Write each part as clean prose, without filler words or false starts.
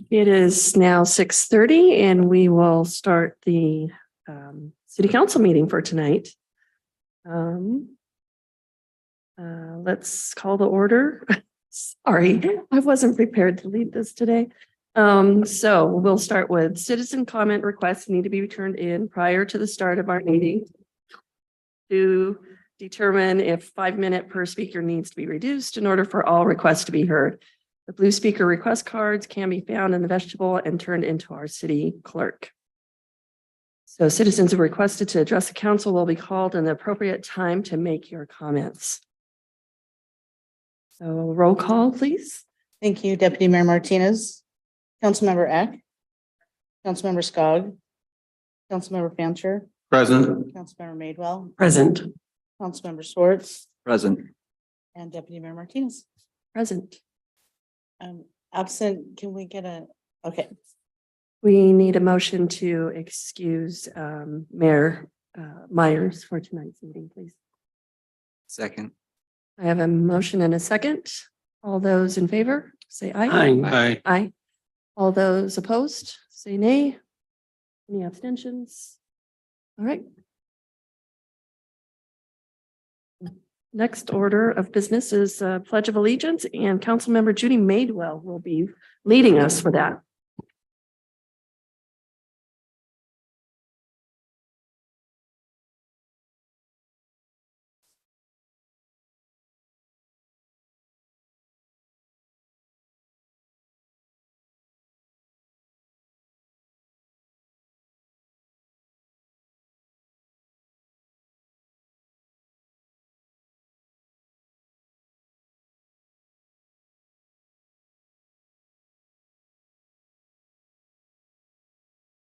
It is now 6:30 and we will start the city council meeting for tonight. Let's call the order. Sorry, I wasn't prepared to lead this today. So we'll start with citizen comment requests need to be turned in prior to the start of our meeting to determine if 5 minutes per speaker needs to be reduced in order for all requests to be heard. The blue speaker request cards can be found in the vestibule and turned into our city clerk. So citizens who requested to address the council will be called in the appropriate time to make your comments. So roll call, please. Thank you, Deputy Mayor Martinez. Councilmember Eck. Councilmember Skog. Councilmember Fancher. Present. Councilmember Madewell. Present. Councilmember Schwartz. Present. And Deputy Mayor Martinez. Present. Absent, can we get okay. We need a motion to excuse Mayor Myers for tonight's meeting, please. Second. I have a motion and a second. All those in favor, say aye. Aye. Aye. All those opposed, say nay. Any abstentions? All right. Next order of business is Pledge of Allegiance, and Councilmember Judy Madewell will be leading us for that.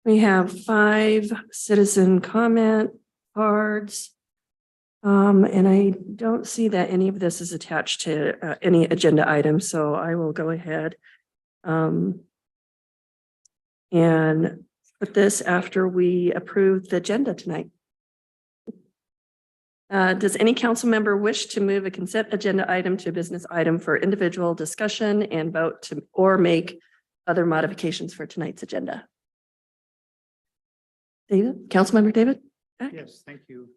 We have 5 citizen comment cards. And I don't see that any of this is attached to any agenda item, so I will go ahead and put this after we approve the agenda tonight. Does any council member wish to move a consent agenda item to a business item for individual discussion and vote to or make other modifications for tonight's agenda? David, Councilmember David? Yes, thank you.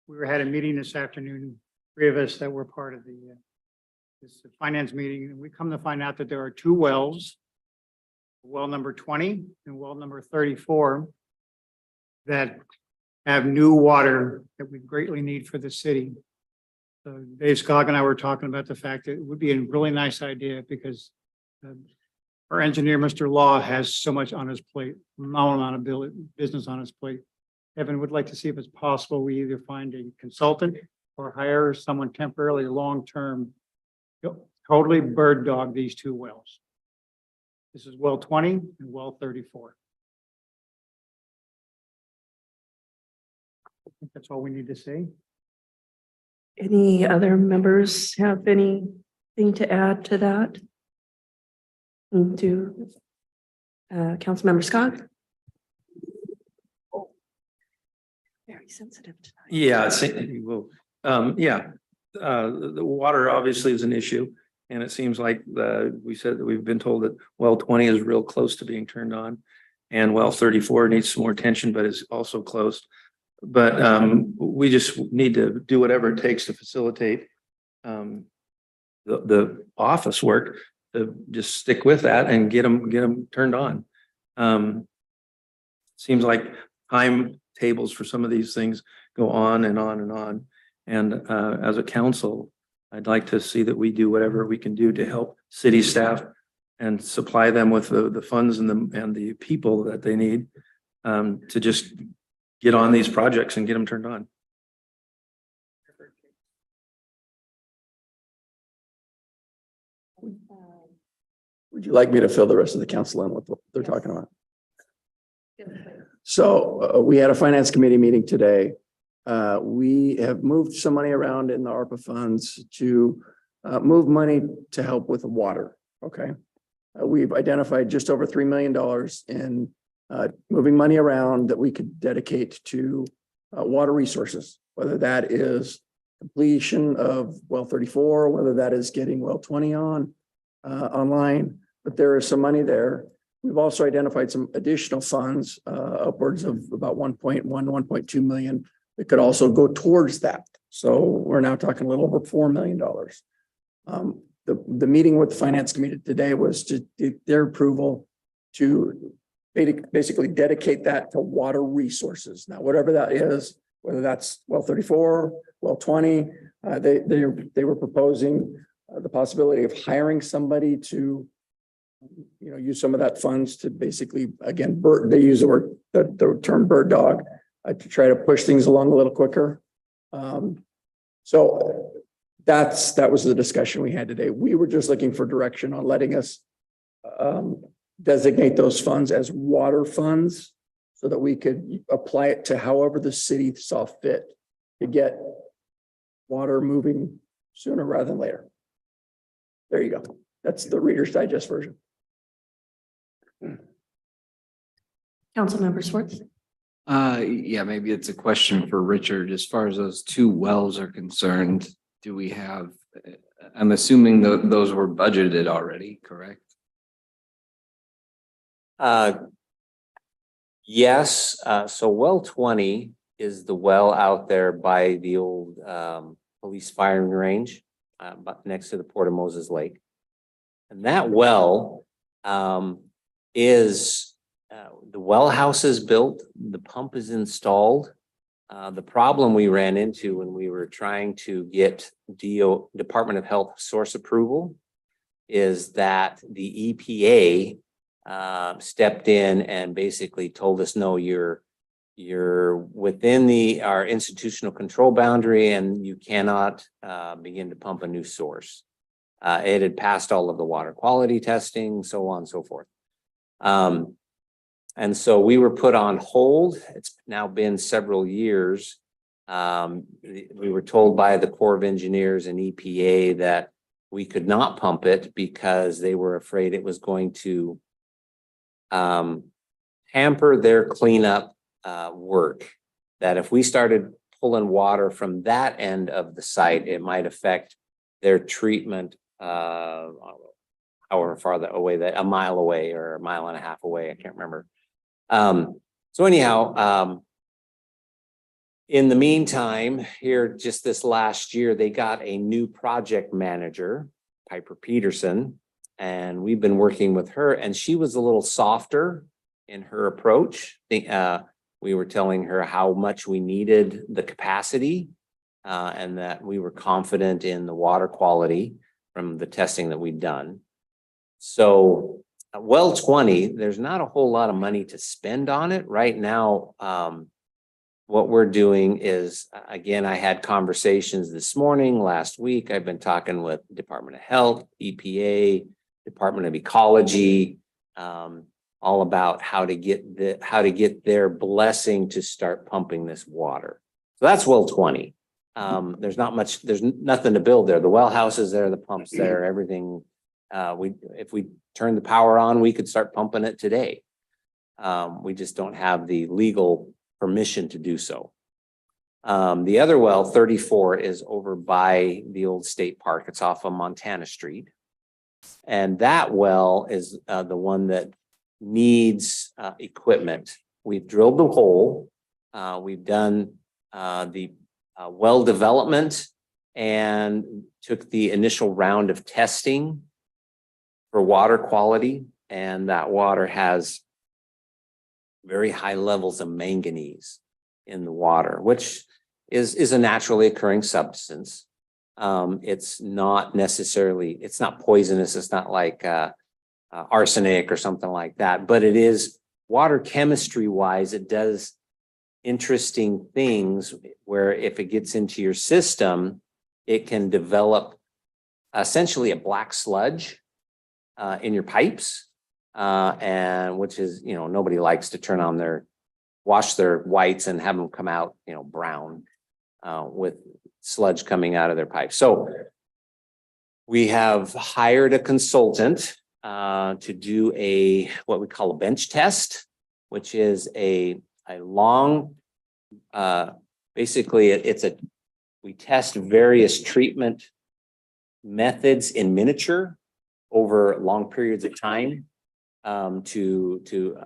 We had a meeting this afternoon, 3 of us that were part of this finance meeting, and we come to find out that there are 2 wells, well number 20 and well number 34, that have new water that we greatly need for the city. So Dave Skog and I were talking about the fact that it would be a really nice idea because our engineer, Mr. Law, has so much on his plate, no amount of business on his plate. Evan would like to see if it's possible we either find a consultant or hire someone temporarily, long-term, totally bird dog these 2 wells. This is well 20 and well 34. I think that's all we need to say. Any other members have anything to add to that? To Councilmember Scott? Very sensitive tonight. Yeah, the water obviously is an issue, and it seems like we said that we've been told that well 20 is real close to being turned on, and well 34 needs some more attention, but is also close. But we just need to do whatever it takes to facilitate the office work, to just stick with that and get them turned on. Seems like timetables for some of these things go on and on and on. And as a council, I'd like to see that we do whatever we can do to help city staff and supply them with the funds and the people that they need to just get on these projects and get them turned on. Would you like me to fill the rest of the council in with what they're talking about? So we had a finance committee meeting today. We have moved some money around in the ARPA funds to move money to help with the water. Okay. We've identified just over $3 million in moving money around that we could dedicate to water resources, whether that is completion of well 34, whether that is getting well 20 online, but there is some money there. We've also identified some additional funds, upwards of about 1.2 million that could also go towards that. So we're now talking a little over $4 million. The meeting with the finance committee today was to get their approval to basically dedicate that to water resources. Now, whatever that is, whether that's well 34, well 20, they were proposing the possibility of hiring somebody to, use some of that funds to basically, again, they use the term bird dog to try to push things along a little quicker. So that was the discussion we had today. We were just looking for direction on letting us designate those funds as water funds so that we could apply it to however the city saw fit to get water moving sooner rather than later. There you go. That's the Reader's Digest version. Councilmember Schwartz. Yeah, maybe it's a question for Richard. As far as those two wells are concerned, do we have, I'm assuming those were budgeted already, correct? Yes, so well 20 is the well out there by the old police firing range, next to the Port of Moses Lake. And that well is the well house is built, the pump is installed. The problem we ran into when we were trying to get Department of Health source approval is that the EPA stepped in and basically told us, no, you're within our institutional control boundary and you cannot begin to pump a new source. It had passed all of the water quality testing, so on and so forth. And so we were put on hold. It's now been several years. We were told by the Corps of Engineers and EPA that we could not pump it because they were afraid it was going to hamper their cleanup work. That if we started pulling water from that end of the site, it might affect their treatment, however far away, a mile away or a mile and a half away, I can't remember. So anyhow, in the meantime, here just this last year, they got a new project manager, Piper Peterson, and we've been working with her, and she was a little softer in her approach. We were telling her how much we needed the capacity, and that we were confident in the water quality from the testing that we'd done. So well 20, there's not a whole lot of money to spend on it right now. What we're doing is, again, I had conversations this morning, last week. I've been talking with Department of Health, EPA, Department of Ecology, all about how to get their blessing to start pumping this water. So that's well 20. There's nothing to build there. The well house is there, the pump's there, everything. If we turn the power on, we could start pumping it today. We just don't have the legal permission to do so. The other well, 34, is over by the old state park. It's off of Montana Street. And that well is the one that needs equipment. We've drilled the hole. We've done the well development and took the initial round of testing for water quality, and that water has very high levels of manganese in the water, which is a naturally occurring substance. It's not poisonous. It's not like arsenic or something like that, but it is water chemistry wise. It does interesting things where if it gets into your system, it can develop essentially a black sludge in your pipes, and which is, nobody likes to turn on wash their whites and have them come out, brown with sludge coming out of their pipes. So we have hired a consultant to do what we call a bench test. which is a long, basically we test various treatment methods in miniature over long periods of time to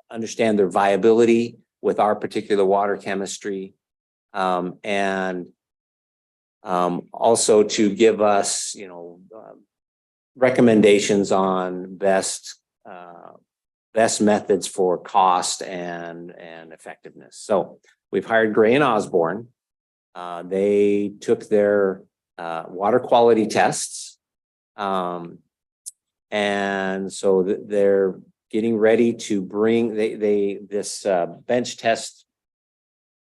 understand their viability with our particular water chemistry. And also to give us, recommendations on best methods for cost and effectiveness. So we've hired Gray and Osborne. They took their water quality tests. And so they're getting ready to bring this bench test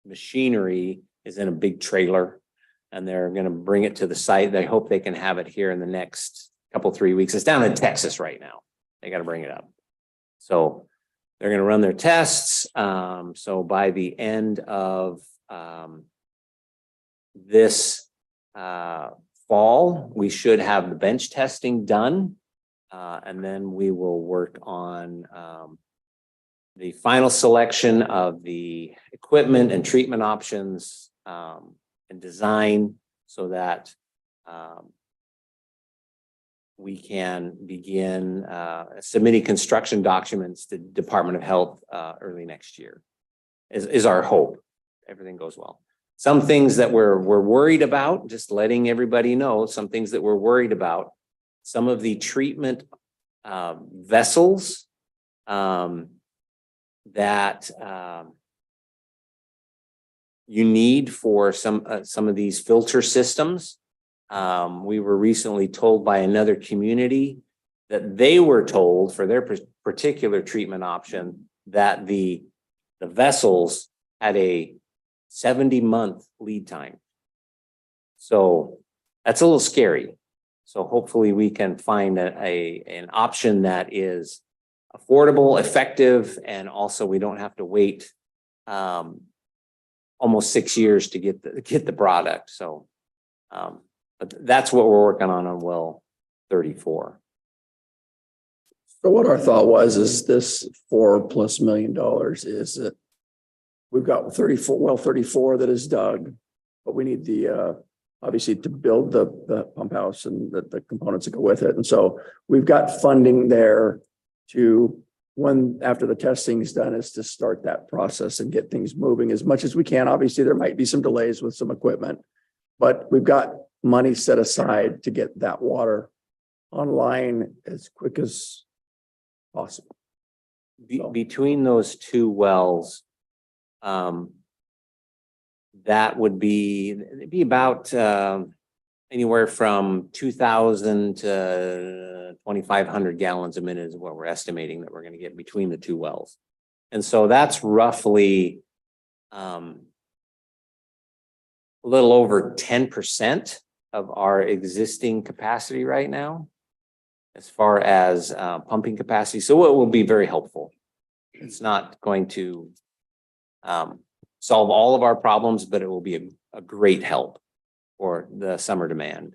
machinery is in a big trailer, and they're going to bring it to the site. They hope they can have it here in the next couple, 3 weeks. It's down in Texas right now. They got to bring it up. So they're going to run their tests. So by the end of this fall, we should have the bench testing done. And then we will work on the final selection of the equipment and treatment options and design so that we can begin submitting construction documents to Department of Health early next year is our hope. Everything goes well. Some things that we're worried about, just letting everybody know, some things that we're worried about, some of the treatment vessels that you need for some of these filter systems. We were recently told by another community that they were told for their particular treatment option that the vessels had a 70-month lead time. So that's a little scary. So hopefully we can find an option that is affordable, effective, and also we don't have to wait almost 6 years to get the product. So, but that's what we're working on well 34. So what our thought was is this $4+ million is that we've got 34 that is dug, but we need the obviously to build the pump house and the components that go with it. And so we've got funding there to, when after the testing is done, is to start that process and get things moving as much as we can. Obviously, there might be some delays with some equipment, but we've got money set aside to get that water online as quick as possible. Between those two wells, that would be about anywhere from 2,000 to 2,500 gallons a minute is what we're estimating that we're going to get between the two wells. And so that's roughly a little over 10% of our existing capacity right now, as far as pumping capacity. So it will be very helpful. It's not going to solve all of our problems, but it will be a great help for the summer demand.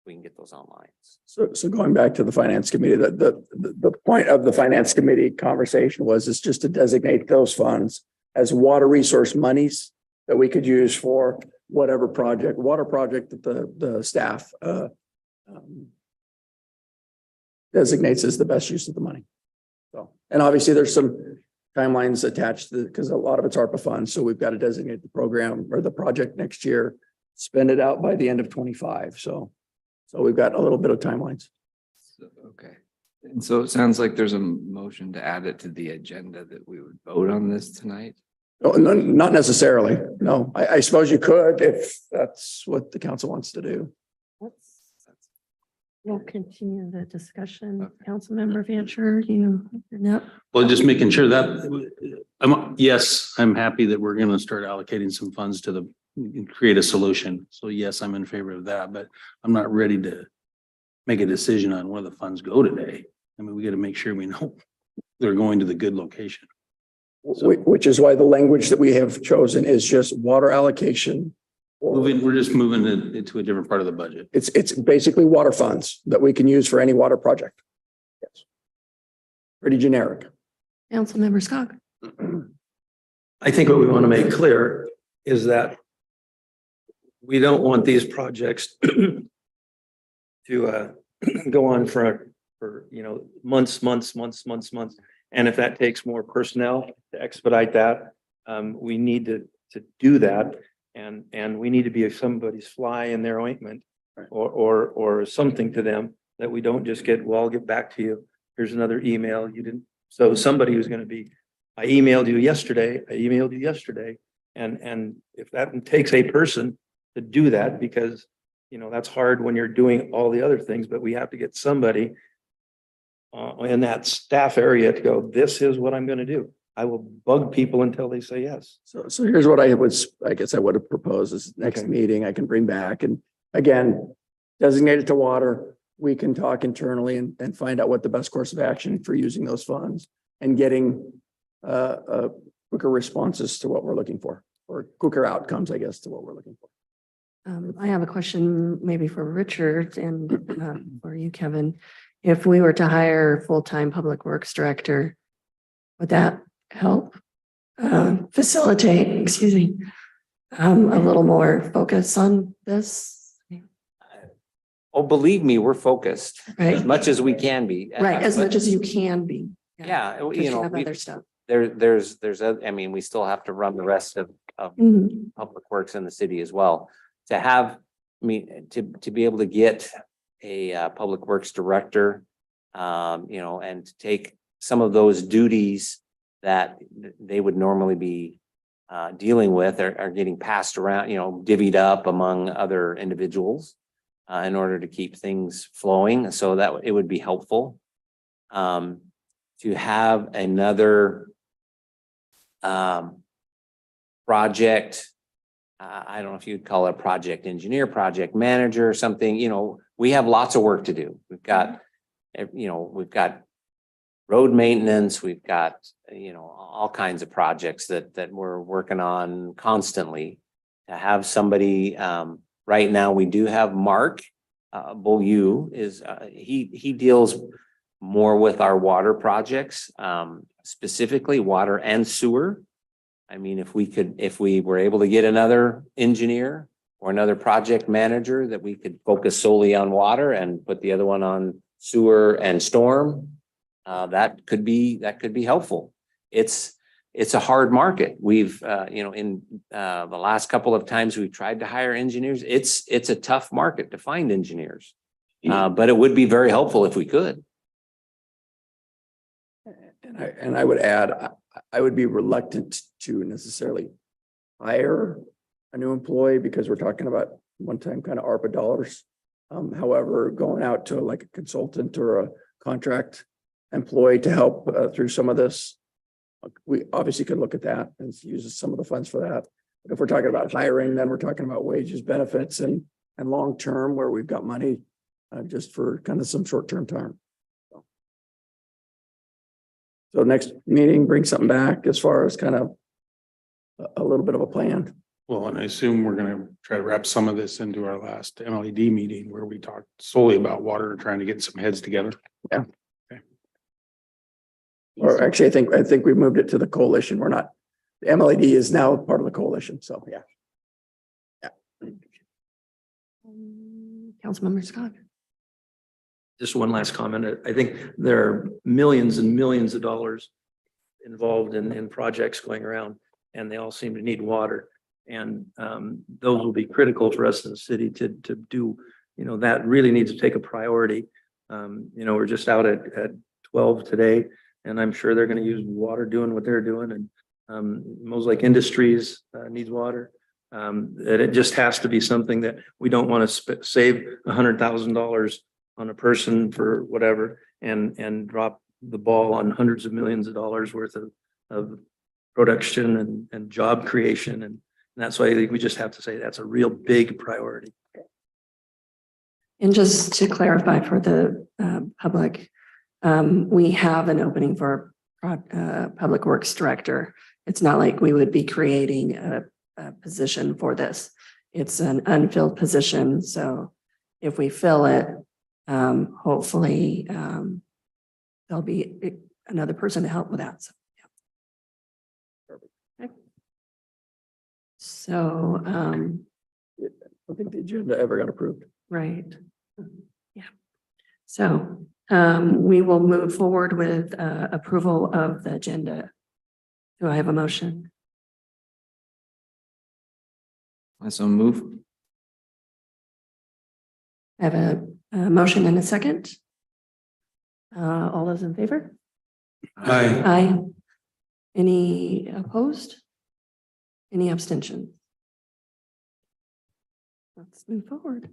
We can get those online. So going back to the finance committee, the point of the finance committee conversation was just to designate those funds as water resource monies that we could use for whatever water project that the staff designates as the best use of the money. So, and obviously there's some timelines attached to because a lot of it's ARPA funds. So we've got to designate the program or the project next year, spend it out by the end of 25. So we've got a little bit of timelines. Okay. And so it sounds like there's a motion to add it to the agenda that we would vote on this tonight. No, not necessarily. No, I suppose you could if that's what the council wants to do. We'll continue the discussion. Okay. Councilmember Fancher, no. Well, just making sure that, I'm happy that we're going to start allocating some funds to create a solution. So yes, I'm in favor of that, but I'm not ready to make a decision on where the funds go today. I mean, we got to make sure we know they're going to the good location. Which is why the language that we have chosen is just water allocation. We're just moving it into a different part of the budget. It's basically water funds that we can use for any water project. Yes. Pretty generic. Councilmember Scott. I think what we want to make clear is that we don't want these projects to go on for, months. And if that takes more personnel to expedite that, we need to do that. And we need to be somebody's fly in their ointment or something to them that we don't just get, well, I'll get back to you. Here's another email. You didn't. So somebody who's going to be, I emailed you yesterday. And if that takes a person to do that, because, that's hard when you're doing all the other things, but we have to get somebody in that staff area to go, this is what I'm going to do. I will bug people until they say yes. So here's what I guess I would have proposed is next Okay. meeting I can bring back and again, designate it to water. We can talk internally and find out what the best course of action for using those funds and getting quicker responses to what we're looking for, or quicker outcomes, I guess, to what we're looking for. I have a question maybe for Richard and for you, Kevin. If we were to hire a full-time public works director, would that help facilitate, a little more focus on this? Oh, believe me, we're focused as Right, much as we can be. right, as much as you can be. Yeah, Because you you know, have other stuff. there's, we still have to run the rest of Mhm. public works in the city as well. To have, to be able to get a public works director, and to take some of those duties that they would normally be dealing with are getting passed around, divvied up among other individuals in order to keep things flowing. So that it would be helpful to have another project. I don't know if you'd call it a project engineer, project manager or something, we have lots of work to do. We've got road maintenance, we've got, all kinds of projects that we're working on constantly. To have somebody, right now, we do have Mark Beaulieu he deals more with our water projects, specifically water and sewer. If we were able to get another engineer or another project manager that we could focus solely on water and put the other one on sewer and storm, that could be helpful. It's a hard market. We've, in the last couple of times we've tried to hire engineers, it's a tough market to find engineers. But it would be very helpful if we could. And I would add, I would be reluctant to necessarily hire a new employee because we're talking about one-time kind of ARPA dollars. However, going out to like a consultant or a contract employee to help through some of this, we obviously could look at that and use some of the funds for that. But if we're talking about hiring, then we're talking about wages, benefits, and long-term where we've got money just for kind of some short-term time. So next meeting, bring something back as far as kind of a little bit of a plan. Well, and I assume we're gonna try to wrap some of this into our last MLED meeting where we talked solely about water, trying to get some heads together. Or actually, I think we moved it to the coalition. We're not, the MLED is now part of the coalition. So yeah. Councilmember Scott. Just one last comment. I think there are millions and millions of dollars involved in projects going around, and they all seem to need water. And those will be critical for us in the city to do, that really needs to take a priority. We're just out at 12 today, and I'm sure they're going to use water doing what they're doing. And Mosaic Industries needs water. That it just has to be something that we don't want to save $100,000 on a person for whatever and drop the ball on hundreds of millions of dollars worth of production and job creation. And that's why I think we just have to say that's a real big priority. And just to clarify for the public, we have an opening for a public works director. It's not like we would be creating a position for this. It's an unfilled position. So if we fill it, hopefully there'll be another person to help with that. So So, I don't think the agenda ever got approved. right. Yeah. So, we will move forward with, approval of the agenda. Do I have a motion? I so move. I have a motion and a second. All those in favor? Aye. Aye. Any opposed? Any abstention? Let's move forward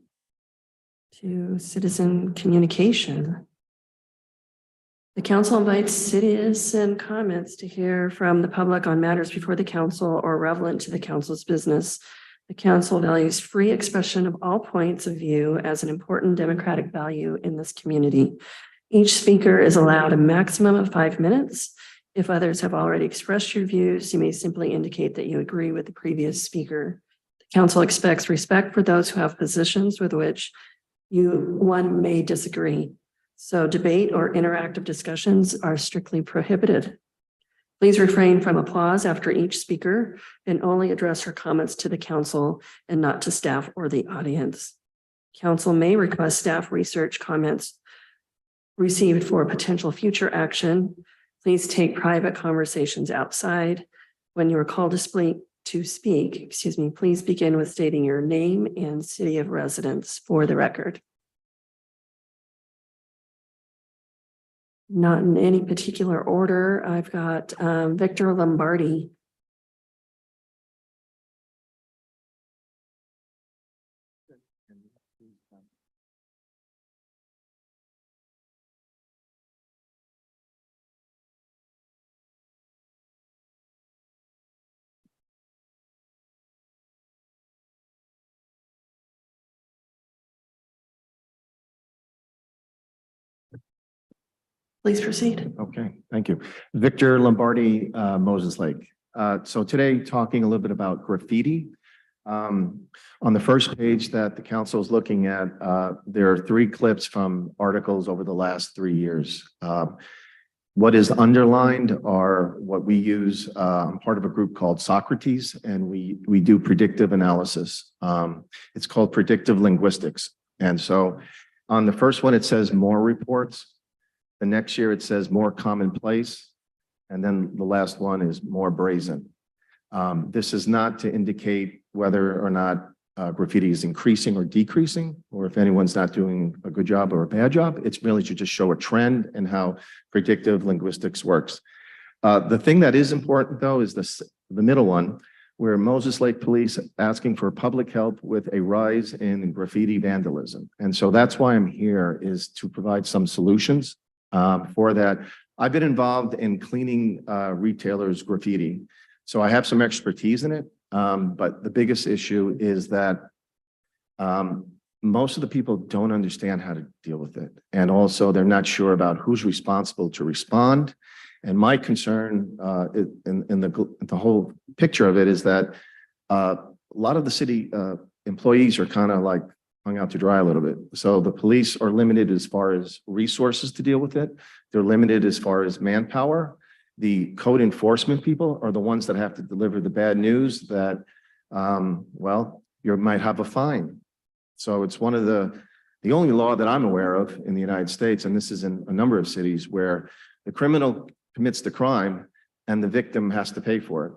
to citizen communication. The council invites citizen comments to hear from the public on matters before the council or relevant to the council's business. The council values free expression of all points of view as an important democratic value in this community. Each speaker is allowed a maximum of 5 minutes. If others have already expressed your views, you may simply indicate that you agree with the previous speaker. The council expects respect for those who have positions with which one may disagree. So debate or interactive discussions are strictly prohibited. Please refrain from applause after each speaker and only address your comments to the council and not to staff or the audience. Council may request staff research comments received for potential future action. Please take private conversations outside. When you are called to speak, please begin with stating your name and city of residence for the record. Not in any particular order. I've got Victor Lombardi. Please proceed. Okay, thank you. Victor Lombardi, Moses Lake. So today, talking a little bit about graffiti. On the first page that the council is looking at, there are 3 clips from articles over the last 3 years. What is underlined are what we use. I'm part of a group called Socrates, and we do predictive analysis. It's called predictive linguistics. And so on the first one, it says more reports. The next year it says more commonplace. And then the last one is more brazen. This is not to indicate whether or not graffiti is increasing or decreasing, or if anyone's not doing a good job or a bad job. It's really to just show a trend and how predictive linguistics works. The thing that is important though is the middle one, where Moses Lake Police asking for public help with a rise in graffiti vandalism. And so that's why I'm here, is to provide some solutions for that. I've been involved in cleaning retailers' graffiti, so I have some expertise in it. But the biggest issue is that most of the people don't understand how to deal with it. And also they're not sure about who's responsible to respond. And my concern in the whole picture of it is that a lot of the city employees are kind of like hung out to dry a little bit. So the police are limited as far as resources to deal with it. They're limited as far as manpower. The code enforcement people are the ones that have to deliver the bad news that, well, you might have a fine. So it's one of the only law that I'm aware of in the United States, and this is in a number of cities, where the criminal commits the crime and the victim has to pay for it.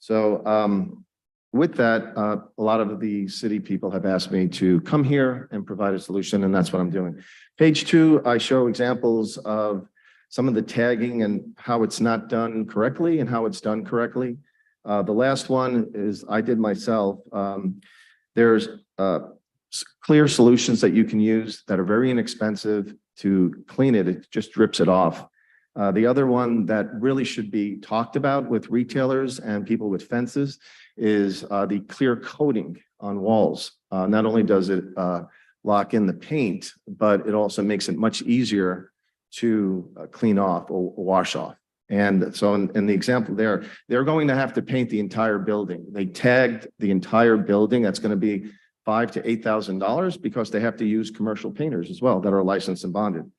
So with that, a lot of the city people have asked me to come here and provide a solution, and that's what I'm doing. Page 2, I show examples of some of the tagging and how it's not done correctly and how it's done correctly. The last one is I did myself. There's clear solutions that you can use that are very inexpensive to clean it. It just drips it off. The other one that really should be talked about with retailers and people with fences is the clear coating on walls. Not only does it lock in the paint, but it also makes it much easier to clean off or wash off. And so in the example there, they're going to have to paint the entire building. They tagged the entire building. That's going to be $5,000 to $8,000 because they have to use commercial painters as well that are licensed and bonded.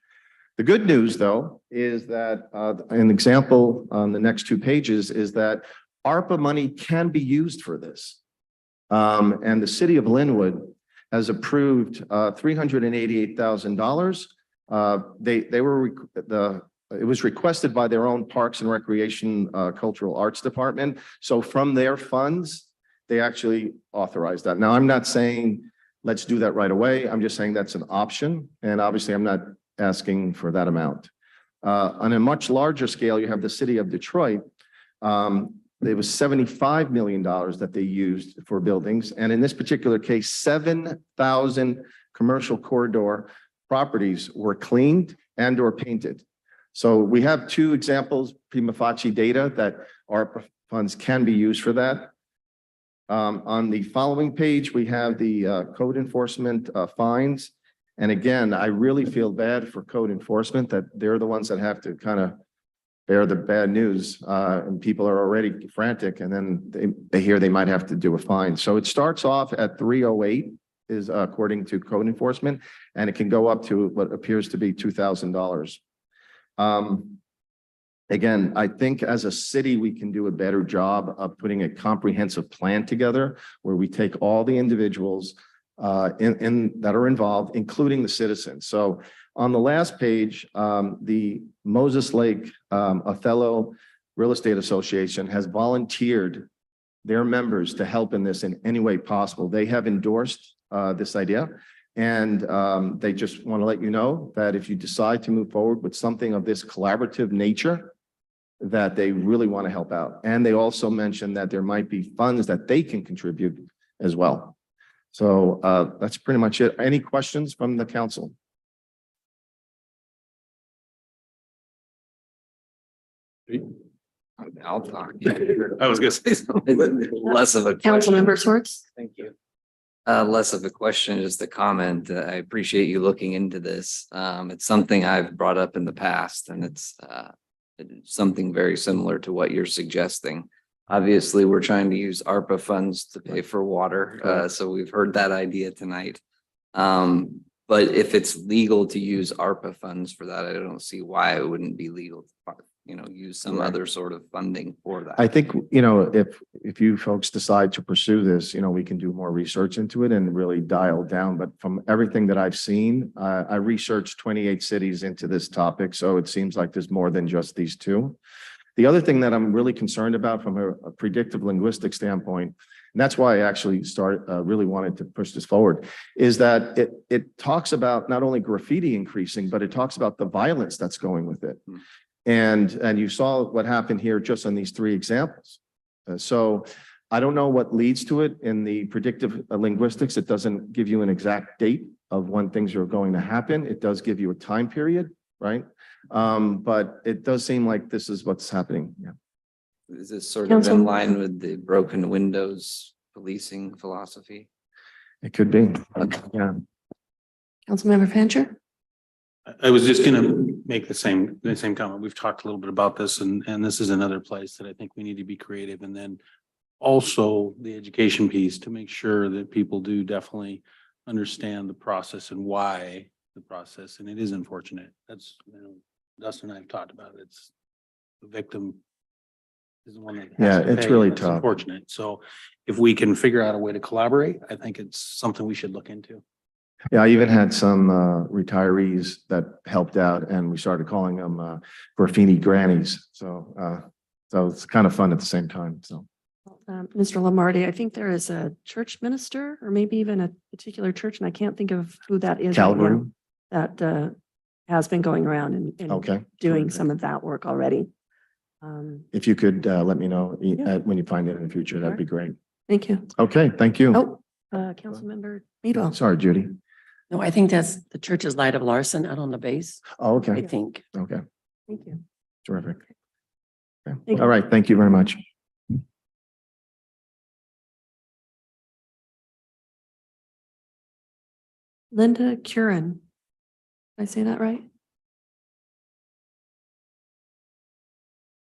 The good news, though, is that an example on the next 2 pages is that ARPA money can be used for this. And the city of Linwood has approved $388,000. It was requested by their own Parks and Recreation Cultural Arts Department. So from their funds, they actually authorized that. Now, I'm not saying let's do that right away. I'm just saying that's an option. And obviously, I'm not asking for that amount. On a much larger scale, you have the city of Detroit. There was $75 million that they used for buildings. And in this particular case, 7,000 commercial corridor properties were cleaned and or painted. So we have two examples, prima facie data, that ARPA funds can be used for that. On the following page, we have the code enforcement fines. And again, I really feel bad for code enforcement that they're the ones that have to kind of bear the bad news. And people are already frantic, and then they hear they might have to do a fine. So it starts off at 308 is according to code enforcement, and it can go up to what appears to be $2,000. Again, I think as a city, we can do a better job of putting a comprehensive plan together where we take all the individuals that are involved, including the citizens. So on the last page, the Moses Lake Othello Real Estate Association has volunteered their members to help in this in any way possible. They have endorsed this idea. And they just want to let you know that if you decide to move forward with something of this collaborative nature, that they really want to help out. And they also mentioned that there might be funds that they can contribute as well. So that's pretty much it. Any questions from the council? I'll talk. I was gonna say something. Less of a question. Councilmember Swartz? Thank you. Less of a question, just a comment. I appreciate you looking into this. It's something I've brought up in the past, and it's something very similar to what you're suggesting. Obviously, we're trying to use ARPA funds to pay for water, so we've heard that idea tonight. But if it's legal to use ARPA funds for that, I don't see why it wouldn't be legal to, use some other sort of funding for that. I think, if you folks decide to pursue this, we can do more research into it and really dial down. But from everything that I've seen, I researched 28 cities into this topic. So it seems like there's more than just these two. The other thing that I'm really concerned about from a predictive linguistic standpoint, and that's why I actually really wanted to push this forward, is that it talks about not only graffiti increasing, but it talks about the violence that's going with it. And you saw what happened here just on these three examples. So I don't know what leads to it in the predictive linguistics. It doesn't give you an exact date of when things are going to happen. It does give you a time period, right? But it does seem like this is what's happening. Yeah. Is this sort of in line with the broken windows policing philosophy? It could be. Yeah. Councilmember Fancher? I was just gonna make the same comment. We've talked a little bit about this, and this is another place that I think we need to be creative. And then also the education piece to make sure that people do definitely understand the process and why the process. And it is unfortunate. That's, Dustin and I have talked about it. It's the victim is the one that. Yeah, has to it's pay. really That's tough. Unfortunate. So if we can figure out a way to collaborate, I think it's something we should look into. Yeah, I even had some retirees that helped out, and we started calling them graffiti grannies. So it's kind of fun at the same time. So Mr. Lamarty, I think there is a church minister or maybe even a particular church, and I can't think of who that is. right now, Calvary. That has been going around and Okay. doing some of that work already. If you could let me know when you find it in the future, that'd be great. Thank you. Okay, thank you. Oh, Councilmember Meadwell. Sorry, Judy. No, I think that's the church's Light of Larson out on the base, Oh, I okay, think. okay, Thank you. terrific. Okay. Thank All you. right, thank you very much. Linda Curran. Did I say that right?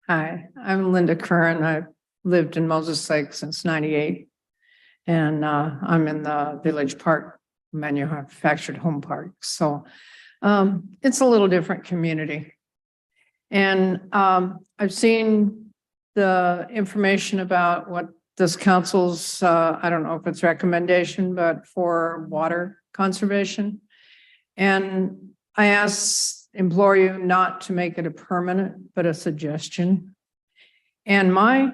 Hi, I'm Linda Curran. I've lived in Moses Lake since '98. And I'm in the Village Park manufactured home park. So it's a little different community. And I've seen the information about what this council's, I don't know if it's recommendation, but for water conservation. And I implore you not to make it a permanent, but a suggestion. And I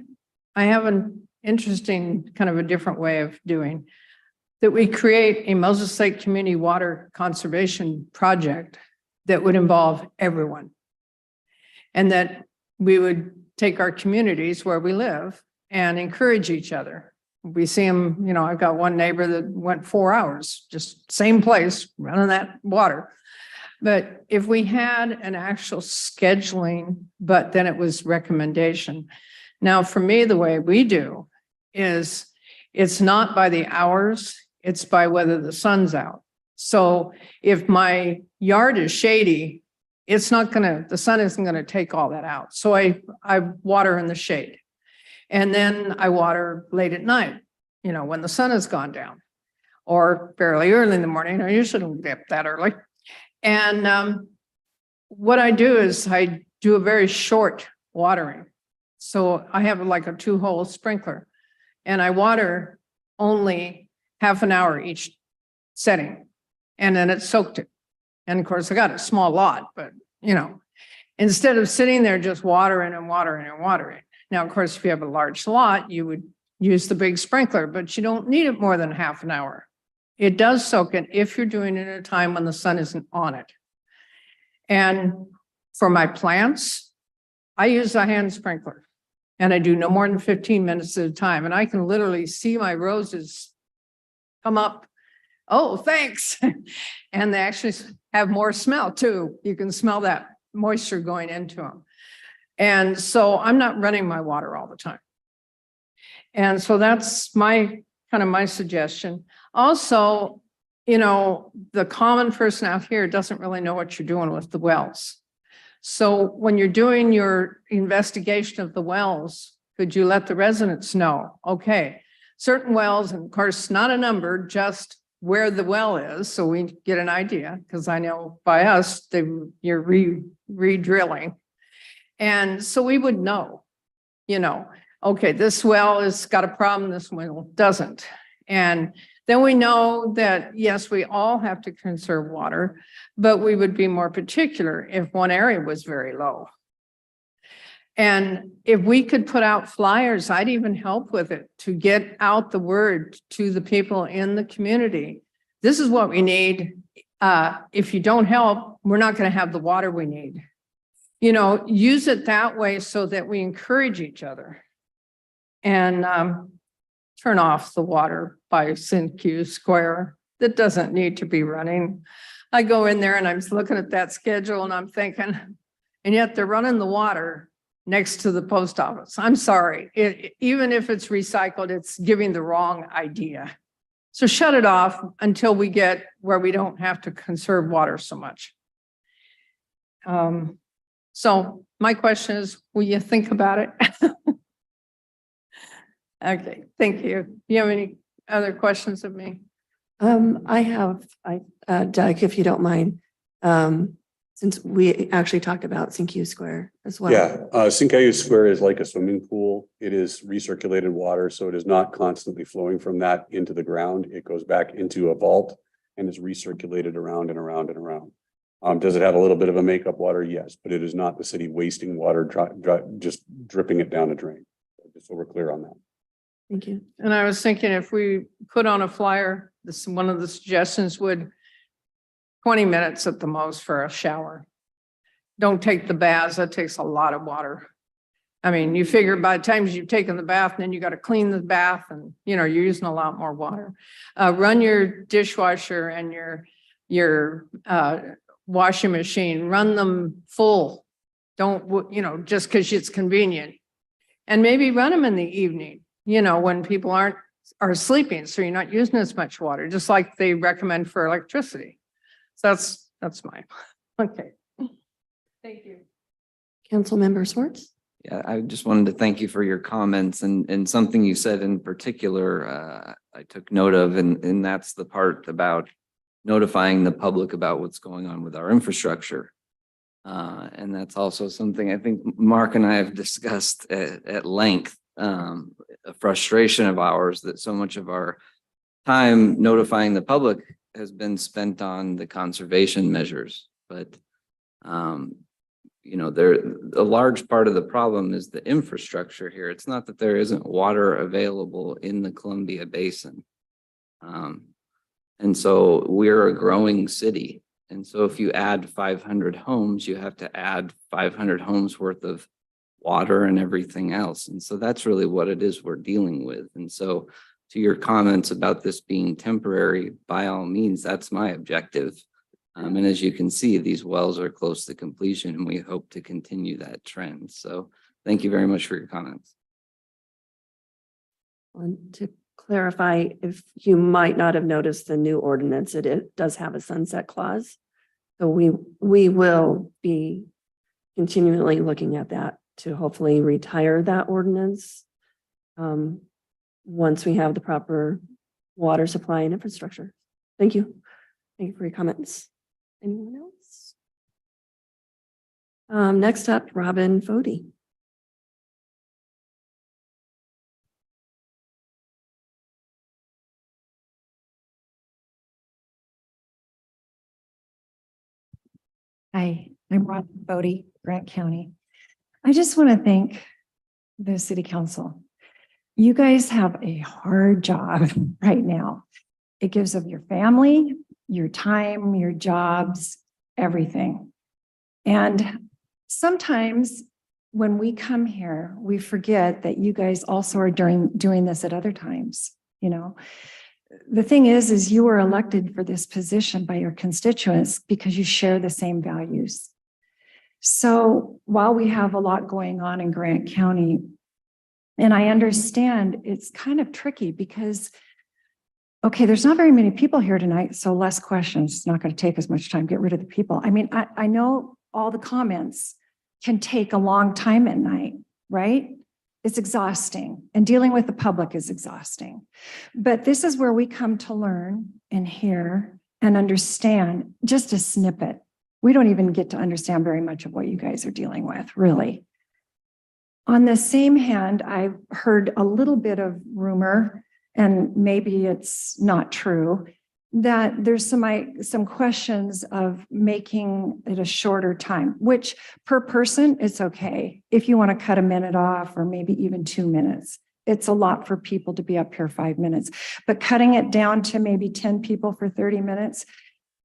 have an interesting kind of a different way of doing that. We create a Moses Lake Community Water Conservation Project that would involve everyone. And that we would take our communities where we live and encourage each other. We see them, you know, I've got one neighbor that went 4 hours, just same place, running that water. But if we had an actual scheduling, but then it was recommendation. Now, for me, the way we do is it's not by the hours, it's by whether the sun's out. So if my yard is shady, the sun isn't gonna take all that out. So I water in the shade. And then I water late at night, you know, when the sun has gone down, or fairly early in the morning. I usually don't get up that early. And what I do is I do a very short watering. So I have like a 2-hole sprinkler, and I water only half an hour each setting, and then it's soaked it. And of course, I got a small lot, but you know, instead of sitting there just watering and watering and watering. Now, of course, if you have a large lot, you would use the big sprinkler, but you don't need it more than half an hour. It does soak it if you're doing it at a time when the sun isn't on it. And for my plants, I use a hand sprinkler, and I do no more than 15 minutes at a time. And I can literally see my roses come up. Oh, thanks. And they actually have more smell too. You can smell that moisture going into them. And so I'm not running my water all the time. And so that's my suggestion. Also, you know, the common person out here doesn't really know what you're doing with the wells. So when you're doing your investigation of the wells, could you let the residents know, okay, certain wells, and of course, not a number, just where the well is, so we get an idea, because I know by us, you're re-drilling. And so we would know, you know, okay, this well has got a problem, this well doesn't. And then we know that, yes, we all have to conserve water, but we would be more particular if one area was very low. And if we could put out flyers, I'd even help with it to get out the word to the people in the community. This is what we need. If you don't help, we're not going to have the water we need. You know, use it that way so that we encourage each other. And turn off the water by Sinkyu Square. That doesn't need to be running. I go in there and I'm looking at that schedule and I'm thinking, and yet they're running the water next to the post office. I'm sorry. Even if it's recycled, it's giving the wrong idea. So shut it off until we get where we don't have to conserve water so much. So my question is, will you think about it? Okay, thank you. Do you have any other questions of me? I have, Doug, if you don't mind, since we actually talked about Sinkyu Square as well. Yeah, Sinkyu Square is like a swimming pool. It is recirculated water, so it is not constantly flowing from that into the ground. It goes back into a vault and is recirculated around and around and around. Does it have a little bit of a makeup water? Yes, but it is not the city wasting water, just dripping it down a drain. Just so we're clear on that. Thank you. And I was thinking if we put on a flyer, this one of the suggestions would 20 minutes at the most for a shower. Don't take the baths. That takes a lot of water. I mean, you figure by the time you've taken the bath, and then you got to clean the bath, and you know, you're using a lot more water. Run your dishwasher and your washing machine, run them full. Don't, you know, just because it's convenient. And maybe run them in the evening, you know, when people are sleeping, so you're not using as much water, just like they recommend for electricity. So that's mine. Okay. Thank you. Councilmember Swartz. Yeah, I just wanted to thank you for your comments and something you said in particular, I took note of, and that's the part about notifying the public about what's going on with our infrastructure. And that's also something I think Mark and I have discussed at length, a frustration of ours that so much of our time notifying the public has been spent on the conservation measures. But, you know, a large part of the problem is the infrastructure here. It's not that there isn't water available in the Columbia Basin. And so we're a growing city. And so if you add 500 homes, you have to add 500 homes worth of water and everything else. And so that's really what it is we're dealing with. And so to your comments about this being temporary, by all means, that's my objective. And as you can see, these wells are close to completion and we hope to continue that trend. So thank you very much for your comments. And to clarify, if you might not have noticed the new ordinance, it does have a sunset clause. So we will be continually looking at that to hopefully retire that ordinance once we have the proper water supply and infrastructure. Thank you. Thank you for your comments. Anyone else? Next up, Robin Fody. Hi, I'm Robin Bodie, Grant County. I just want to thank the City Council. You guys have a hard job right now. It gives of your family, your time, your jobs, everything. And sometimes when we come here, we forget that you guys also are doing this at other times, you know. The thing is you were elected for this position by your constituents because you share the same values. So while we have a lot going on in Grant County, and I understand it's kind of tricky because, okay, there's not very many people here tonight, so less questions. It's not going to take as much time. Get rid of the people. I mean, I know all the comments can take a long time at night, right? It's exhausting, and dealing with the public is exhausting. But this is where we come to learn and hear and understand just a snippet. We don't even get to understand very much of what you guys are dealing with, really. On the same hand, I've heard a little bit of rumor, and maybe it's not true, that there's some questions of making it a shorter time, which per person, it's okay. If you want to cut a minute off or maybe even 2 minutes, it's a lot for people to be up here 5 minutes, but cutting it down to maybe 10 people for 30 minutes,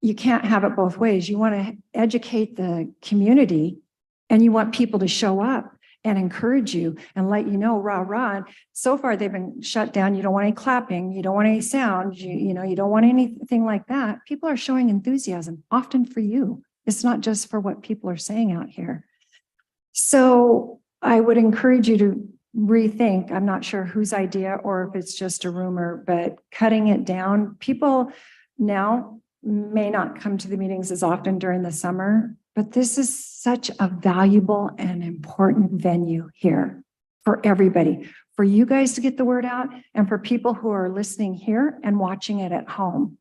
you can't have it both ways. You want to educate the community and you want people to show up and encourage you and let you know, rah, rah. So far, they've been shut down. You don't want any clapping. You don't want any sound. You don't want anything like that. People are showing enthusiasm, often for you. It's not just for what people are saying out here. So I would encourage you to rethink. I'm not sure whose idea or if it's just a rumor, but cutting it down. People now may not come to the meetings as often during the summer, but this is such a valuable and important venue here for everybody, for you guys to get the word out and for people who are listening here and watching it at home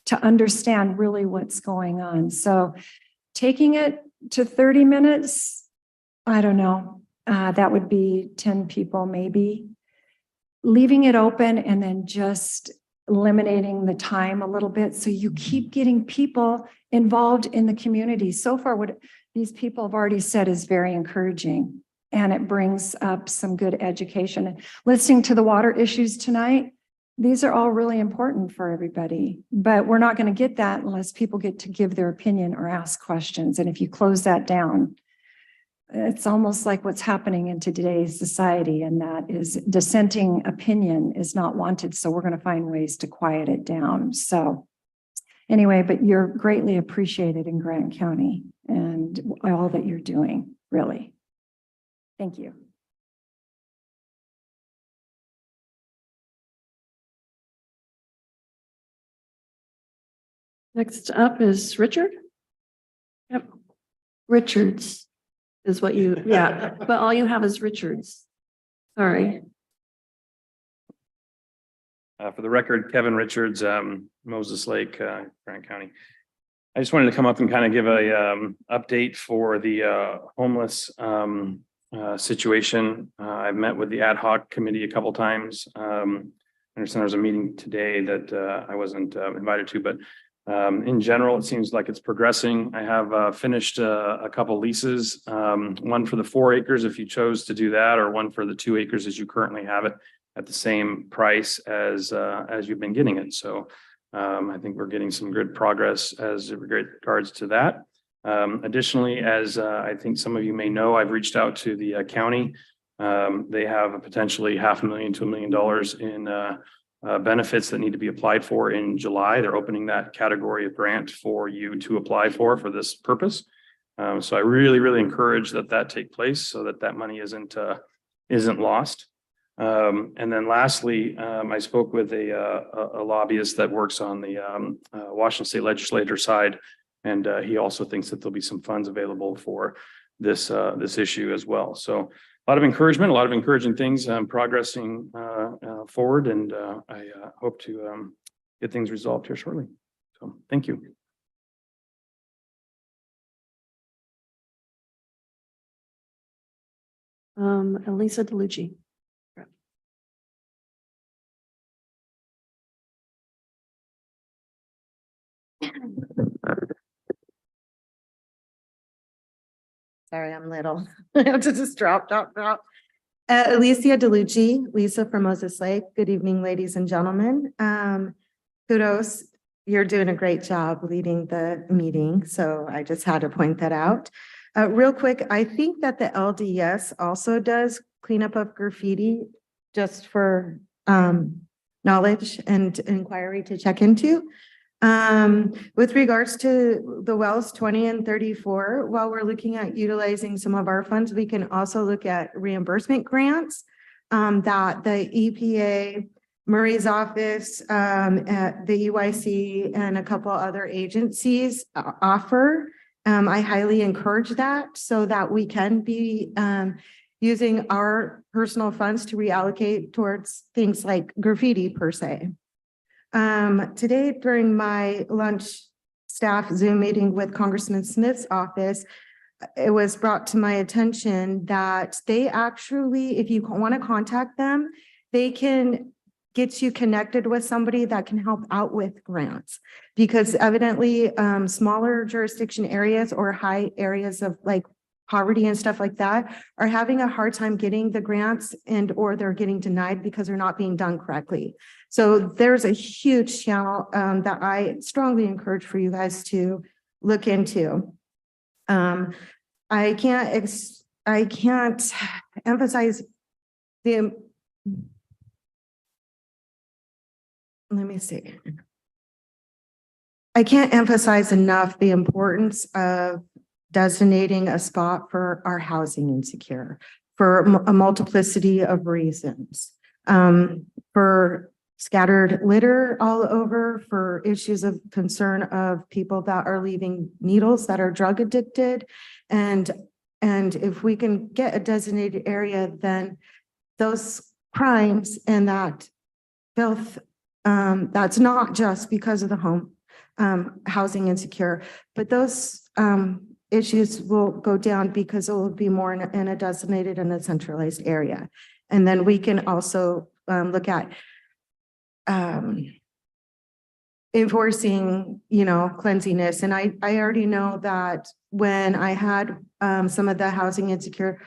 to understand really what's going on. So taking it to 30 minutes, I don't know, that would be 10 people maybe. Leaving it open and then just eliminating the time a little bit so you keep getting people involved in the community. So far, what these people have already said is very encouraging, and it brings up some good education. And listening to the water issues tonight, these are all really important for everybody, but we're not going to get that unless people get to give their opinion or ask questions. And if you close that down, it's almost like what's happening in today's society, and that is dissenting opinion is not wanted. So we're going to find ways to quiet it down. So anyway, but you're greatly appreciated in Grant County and all that you're doing, really. Thank you. Next up is Richard. Yep. Richards is what you, yeah, but all you have is Richards. Sorry. For the record, Kevin Richards, Moses Lake, Grant County. I just wanted to come up and kind of give a update for the homeless situation. I've met with the ad hoc committee a couple times. I understand there's a meeting today that I wasn't invited to, but in general, it seems like it's progressing. I have finished a couple leases, one for the 4 acres if you chose to do that, or one for the 2 acres as you currently have it at the same price as you've been getting it. So I think we're getting some good progress as regards to that. Additionally, as I think some of you may know, I've reached out to the county. They have a potentially $500,000 to $1 million in benefits that need to be applied for in July. They're opening that category of grant for you to apply for this purpose. So I really encourage that take place so that money isn't lost. And then lastly, I spoke with a lobbyist that works on the Washington State Legislature side, and he also thinks that there'll be some funds available for this issue as well. So a lot of encouragement, a lot of encouraging things progressing forward, and I hope to get things resolved here shortly. So thank you. Elisa DeLucci. Sorry, I'm little. I have to just drop. Alicia DeLucci, Lisa from Moses Lake. Good evening, ladies and gentlemen. Kudos, you're doing a great job leading the meeting, so I just had to point that out. Real quick, I think that the LDS also does cleanup of graffiti, just for knowledge and inquiry to check into. With regards to the wells 20 and 34, while we're looking at utilizing some of our funds, we can also look at reimbursement grants that the EPA, Murray's office, at the EYC, and a couple other agencies offer. I highly encourage that so that we can be using our personal funds to reallocate towards things like graffiti per se. Today, during my lunch staff Zoom meeting with Congressman Smith's office, it was brought to my attention that they actually, if you want to contact them, they can get you connected with somebody that can help out with grants, because evidently smaller jurisdiction areas or high areas of like poverty and stuff like that are having a hard time getting the grants, and or they're getting denied because they're not being done correctly. So there's a huge channel that I strongly encourage for you guys to look into. I can't emphasize the, let me see. I can't emphasize enough the importance of designating a spot for our housing insecure for a multiplicity of reasons. For scattered litter all over, for issues of concern of people that are leaving needles that are drug addicted. And if we can get a designated area, then those crimes and that filth, that's not just because of the home housing insecure, but those issues will go down because it will be more in a designated and a centralized area. And then we can also look at enforcing, cleanliness. And I already know that when I had some of the housing insecure,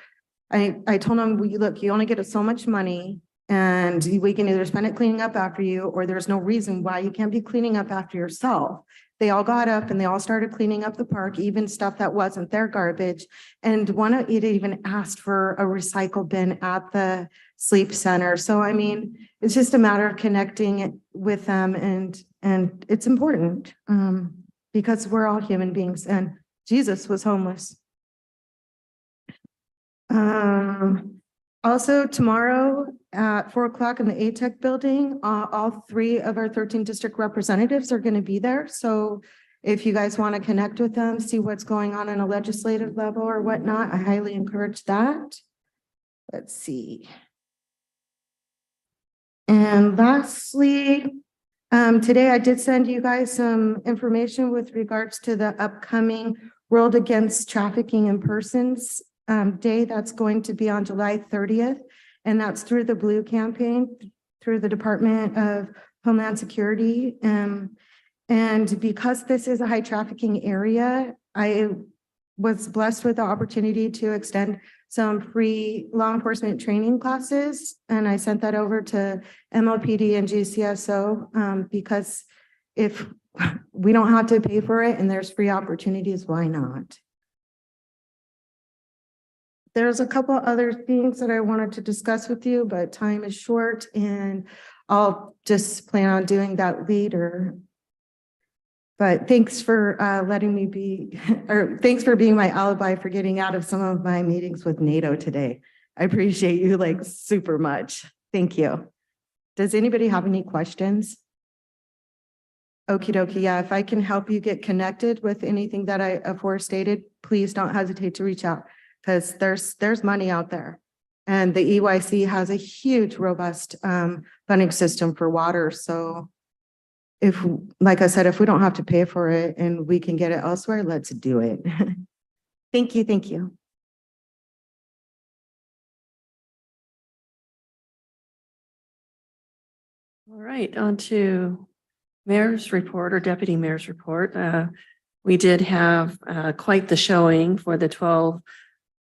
I told them, look, you only get so much money, and we can either spend it cleaning up after you, or there's no reason why you can't be cleaning up after yourself. They all got up and they all started cleaning up the park, even stuff that wasn't their garbage. And one of it even asked for a recycle bin at the sleep center. So, I mean, it's just a matter of connecting with them, and it's important because we're all human beings, and Jesus was homeless. Also tomorrow at 4 o'clock in the ATEC building, all 3 of our 13 district representatives are going to be there. So if you guys want to connect with them, see what's going on a legislative level or whatnot, I highly encourage that. Let's see. And lastly, Today I did send you guys some information with regards to the upcoming World Against Trafficking in Persons Day. That's going to be on July 30th. And that's through the Blue Campaign, through the Department of Homeland Security. And because this is a high trafficking area, I was blessed with the opportunity to extend some free law enforcement training classes. And I sent that over to MLPD and GCSO because if we don't have to pay for it and there's free opportunities, why not? There's a couple other things that I wanted to discuss with you, but time is short and I'll just plan on doing that later. But thanks for letting me be, or thanks for being my alibi for getting out of some of my meetings with NATO today. I appreciate you like super much. Thank you. Does anybody have any questions? Okie dokie. Yeah, if I can help you get connected with anything that I aforestated, please don't hesitate to reach out because there's money out there. And the EYC has a huge, robust funding system for water. So if, like I said, if we don't have to pay for it and we can get it elsewhere, let's do it. Thank you. Thank you. All right, on to Mayor's report or Deputy Mayor's report. We did have quite the showing for the 12's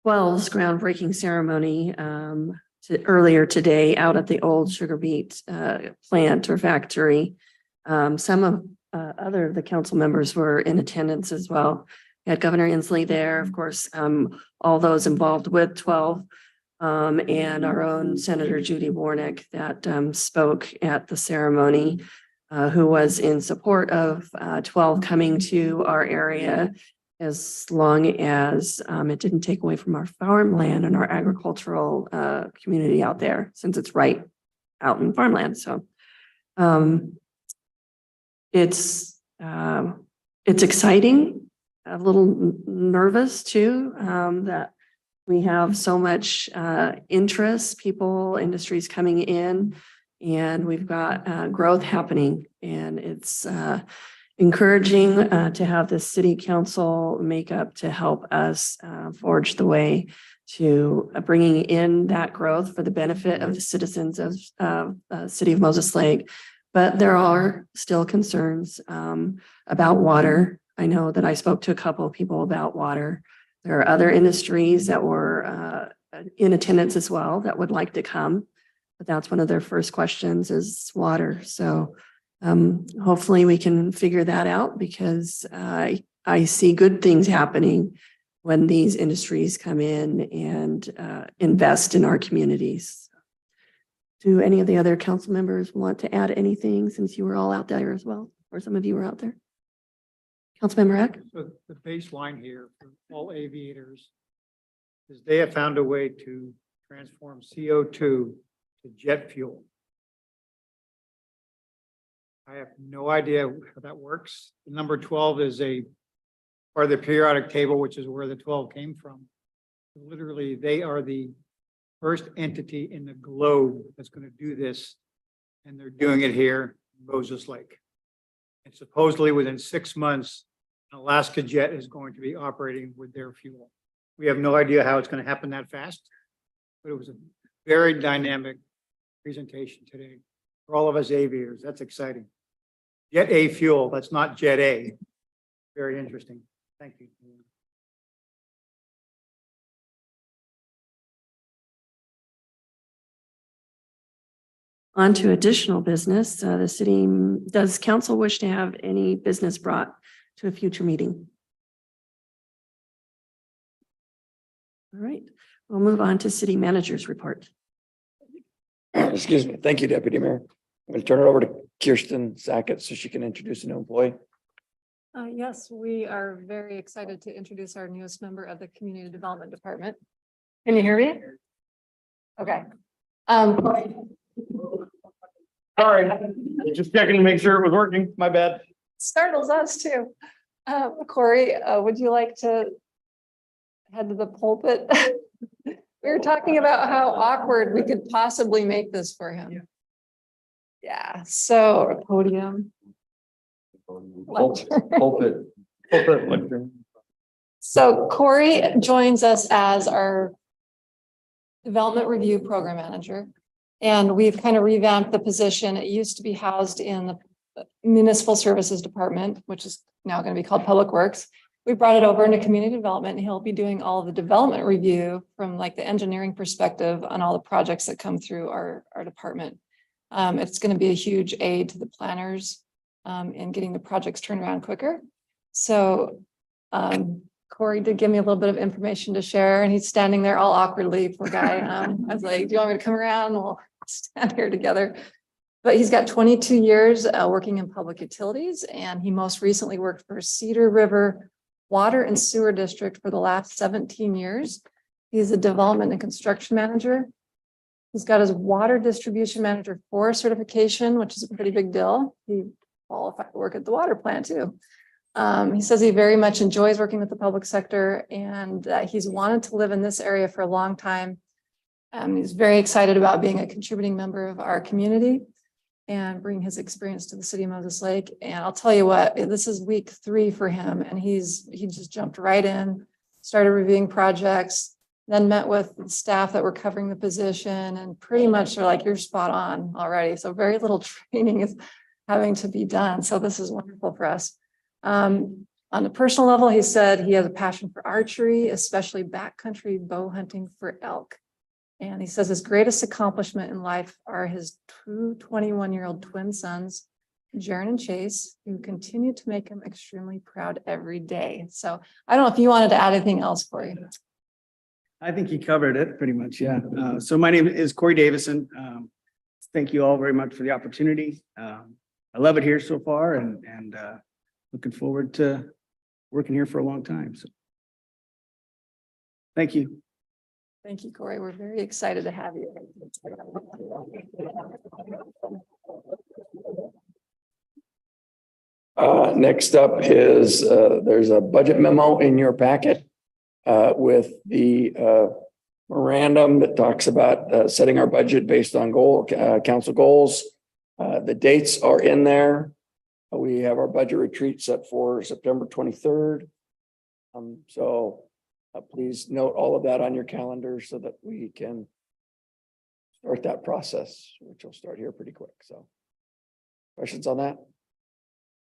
groundbreaking ceremony earlier today out at the old sugar beet plant or factory. Some of other of the council members were in attendance as well. We had Governor Inslee there, of course, all those involved with 12, and our own Senator Judy Warnick that spoke at the ceremony, who was in support of 12 coming to our area as long as it didn't take away from our farmland and our agricultural community out there, since it's right out in farmland. So it's exciting, a little nervous too, that we have so much interest, people, industries coming in, and we've got growth happening. And it's encouraging to have the city council makeup to help us forge the way to bringing in that growth for the benefit of the citizens of City of Moses Lake. But there are still concerns about water. I know that I spoke to a couple of people about water. There are other industries that were in attendance as well that would like to come, but that's one of their first questions is water. So hopefully we can figure that out because I see good things happening when these industries come in and invest in our communities. Do any of the other council members want to add anything since you were all out there as well, or some of you were out there? Councilmember Eck? So the baseline here for all aviators is they have found a way to transform CO2 to jet fuel. I have no idea how that works. Number 12 is a part of the periodic table, which is where the 12 came from. Literally, they are the first entity in the globe that's going to do this, and they're doing it here in Moses Lake. And supposedly within 6 months, Alaska Jet is going to be operating with their fuel. We have no idea how it's going to happen that fast, but it was a very dynamic presentation today for all of us aviators. That's exciting. Jet A fuel, that's not Jet A. Very interesting. Thank you. On to additional business. The city, does council wish to have any business brought to a future meeting? All right, we'll move on to city manager's report. Excuse me. Thank you, Deputy Mayor. I'm going to turn it over to Kirsten Sackett so she can introduce a new employee. Yes, we are very excited to introduce our newest member of the Community Development Department. Can you hear me? Okay. Sorry, just checking to make sure it was working. My bad. Startles us too. Corey, would you like to head to the pulpit? We were talking about how awkward we could possibly make this for him. Yeah, so podium. Pulpit lectern. So Corey joins us as our Development Review Program Manager. And we've kind of revamped the position. It used to be housed in the Municipal Services Department, which is now going to be called Public Works. We brought it over into Community Development, and he'll be doing all of the development review from like the engineering perspective on all the projects that come through our department. It's going to be a huge aid to the planners in getting the projects turned around quicker. So Corey did give me a little bit of information to share, and he's standing there all awkwardly, poor guy. I was like, do you want me to come around? We'll stand here together. But he's got 22 years working in public utilities, and he most recently worked for Cedar River Water and Sewer District for the last 17 years. He's a development and construction manager. He's got his water distribution manager 4 certification, which is a pretty big deal. He qualified to work at the water plant too. He says he very much enjoys working with the public sector, and he's wanted to live in this area for a long time. He's very excited about being a contributing member of our community and bring his experience to the city of Moses Lake. And I'll tell you what, this is week 3 for him, and he just jumped right in, started reviewing projects, then met with the staff that were covering the position, and pretty much they're like, you're spot on already. So very little training is having to be done. So this is wonderful for us. On a personal level, he said he has a passion for archery, especially backcountry bow hunting for elk. And he says his greatest accomplishment in life are his 2 21-year-old twin sons, Jaron and Chase, who continue to make him extremely proud every day. So I don't know if you wanted to add anything else, Corey. I think he covered it pretty much, yeah. So my name is Corey Davison. Thank you all very much for the opportunity. I love it here so far, and looking forward to working here for a long time. So thank you. Thank you, Corey. We're very excited to have you. Next up is, there's a budget memo in your packet with the memorandum that talks about setting our budget based on council goals. The dates are in there. We have our budget retreat set for September 23rd. So please note all of that on your calendar so that we can start that process, which will start here pretty quick. So questions on that?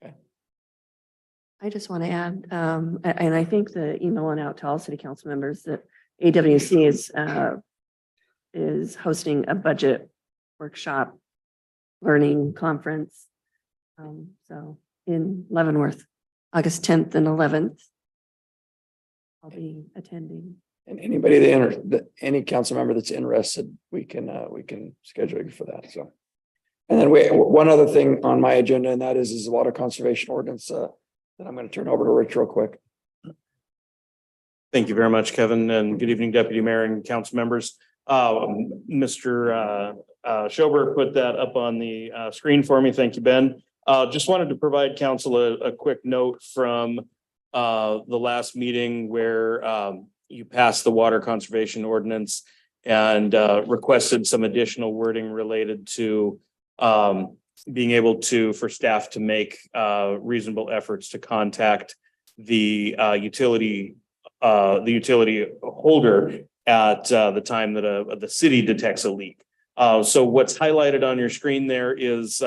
Okay. I just want to add, and I think the email went out to all city council members that AWC is hosting a budget workshop learning conference. So in Leavenworth, August 10th and 11th. I'll be attending. And anybody any council member that's interested, we can schedule you for that. So, and then one other thing on my agenda, and that is the water conservation ordinance that I'm going to turn over to Rich real quick. Thank you very much, Kevin, and good evening, Deputy Mayor and council members. Mr. Schober put that up on the screen for me. Thank you, Ben. Just wanted to provide council a quick note from the last meeting where you passed the water conservation ordinance and requested some additional wording related to being able for staff to make reasonable efforts to contact the utility holder at the time that the city detects a leak. So what's highlighted on your screen there is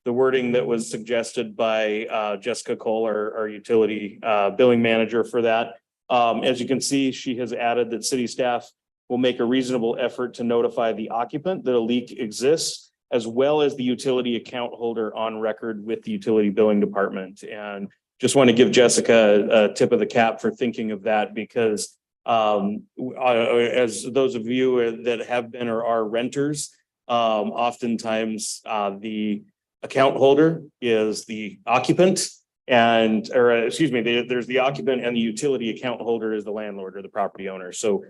the wording that was suggested by Jessica Cole, our utility billing manager for that. As you can see, she has added that city staff will make a reasonable effort to notify the occupant that a leak exists, as well as the utility account holder on record with the utility billing department. And just want to give Jessica a tip of the cap for thinking of that, because as those of you that have been or are renters, oftentimes the account holder is the occupant there's the occupant, and the utility account holder is the landlord or the property owner. So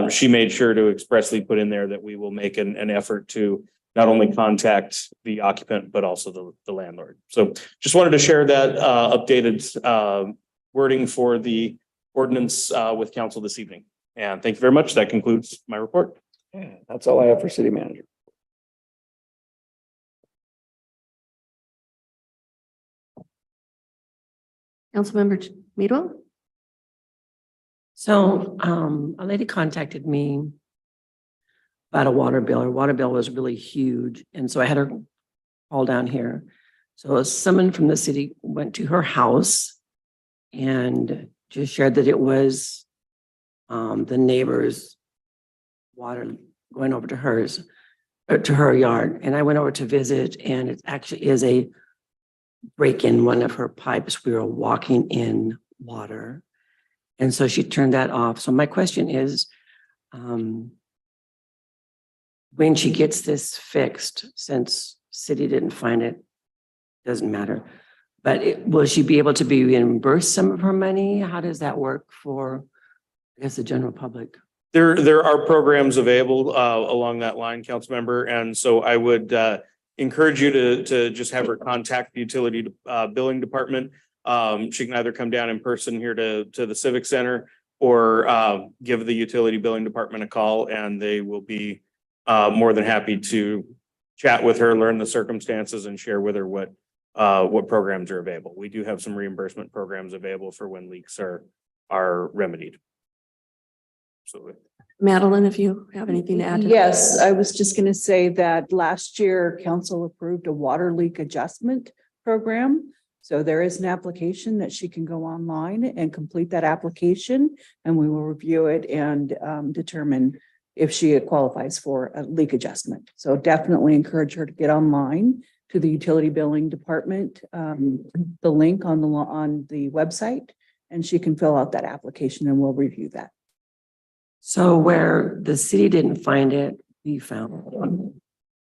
she made sure to expressly put in there that we will make an effort to not only contact the occupant, but also the landlord. So just wanted to share that updated wording for the ordinance with council this evening. And thank you very much. That concludes my report. Yeah, that's all I have for city manager. Councilmember Meadwell? So a lady contacted me about a water bill. Her water bill was really huge. And so I had her call down here. So someone from the city went to her house and just shared that it was the neighbor's water going over to hers, to her yard. And I went over to visit, and it actually is a break in one of her pipes. We were walking in water. And so she turned that off. So my question is, when she gets this fixed, since city didn't find it, doesn't matter, but will she be able to be reimbursed some of her money? How does that work for, I guess, the general public? There are programs available along that line, council member, and so I would encourage you to just have her contact the utility billing department. She can either come down in person here to the Civic Center or give the utility billing department a call, and they will be more than happy to chat with her, learn the circumstances, and share with her what programs are available. We do have some reimbursement programs available for when leaks are remedied. Absolutely. Madeline, if you have anything to add to that. Yes, I was just going to say that last year, council approved a water leak adjustment program. So there is an application that she can go online and complete that application, and we will review it and determine if she qualifies for a leak adjustment. So definitely encourage her to get online to the utility billing department, the link on the website, and she can fill out that application and we'll review that. So where the city didn't find it, we found it.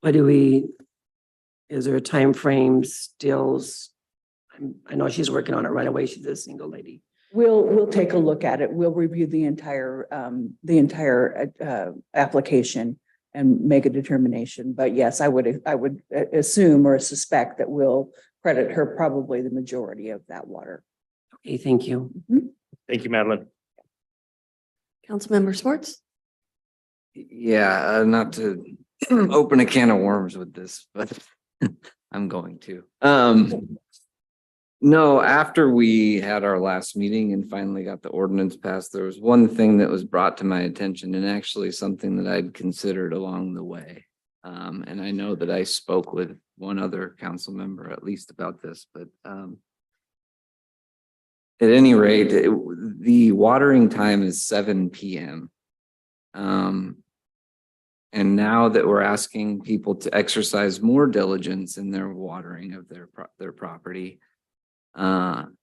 What is there a time frame stills? I know she's working on it right away. She's a single lady. We'll take a look at it. We'll review the entire application and make a determination. But yes, I would assume or suspect that we'll credit her probably the majority of that water. Okay, thank you. Thank you, Madeline. Councilmember Schwartz? Yeah, not to open a can of worms with this, but I'm going to. No, after we had our last meeting and finally got the ordinance passed, there was one thing that was brought to my attention, and actually something that I'd considered along the way. And I know that I spoke with one other council member at least about this, but at any rate, the watering time is 7 p.m. And now that we're asking people to exercise more diligence in their watering of their property, people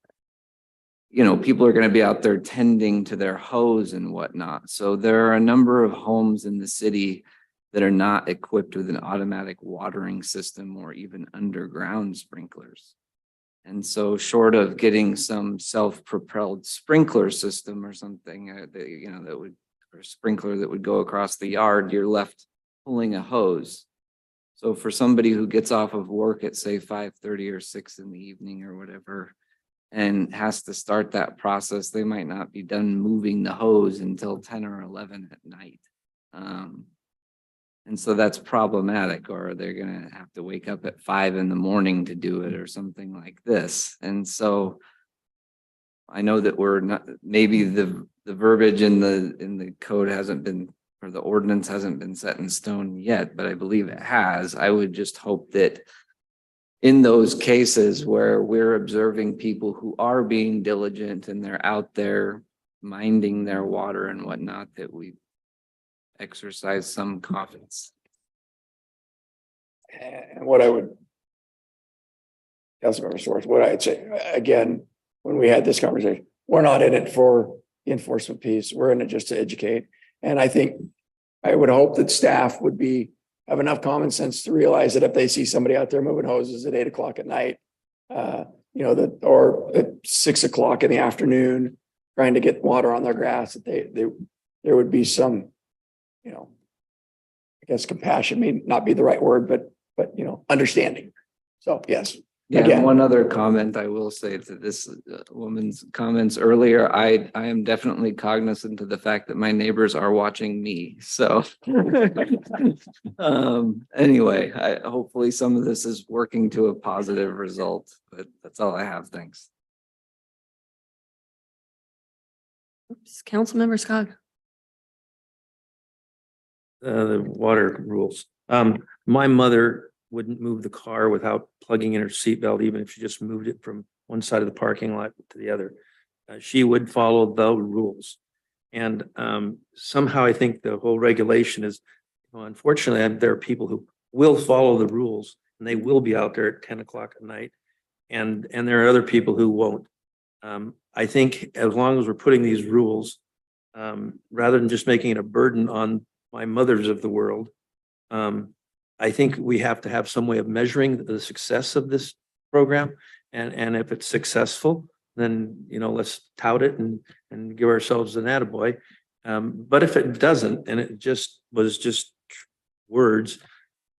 are going to be out there tending to their hose and whatnot. So there are a number of homes in the city that are not equipped with an automatic watering system or even underground sprinklers. And so short of getting some self-propelled sprinkler system or something or sprinkler that would go across the yard, you're left pulling a hose. So for somebody who gets off of work at say 5:30 or 6 in the evening or whatever, and has to start that process, they might not be done moving the hose until 10 or 11 at night. And so that's problematic, or they're going to have to wake up at 5 in the morning to do it or something like this. And so I know that we're not, maybe the verbiage in the code hasn't been, or the ordinance hasn't been set in stone yet, but I believe it has. I would just hope that in those cases where we're observing people who are being diligent and they're out there minding their water and whatnot, that we exercise some confidence. And what I would, Councilmember Schwartz, what I'd say, again, when we had this conversation, we're not in it for the enforcement piece. We're in it just to educate. And I think I would hope that staff would have enough common sense to realize that if they see somebody out there moving hoses at 8 o'clock at night, or at 6 o'clock in the afternoon, trying to get water on their grass, that there would be some, I guess compassion may not be the right word, but understanding. So yes. Yeah, Again. one other comment I will say to this woman's comments earlier, I am definitely cognizant of the fact that my neighbors are watching me. So anyway, hopefully some of this is working to a positive result, but that's all I have. Thanks. Councilmember Scott. The water rules. My mother wouldn't move the car without plugging in her seatbelt, even if she just moved it from one side of the parking lot to the other. She would follow the rules. And somehow I think the whole regulation is, unfortunately, there are people who will follow the rules and they will be out there at 10 o'clock at night. And there are other people who won't. I think as long as we're putting these rules, rather than just making it a burden on my mothers of the world, I think we have to have some way of measuring the success of this program. And if it's successful, then, let's tout it and give ourselves an attaboy. But if it doesn't, and it was just words,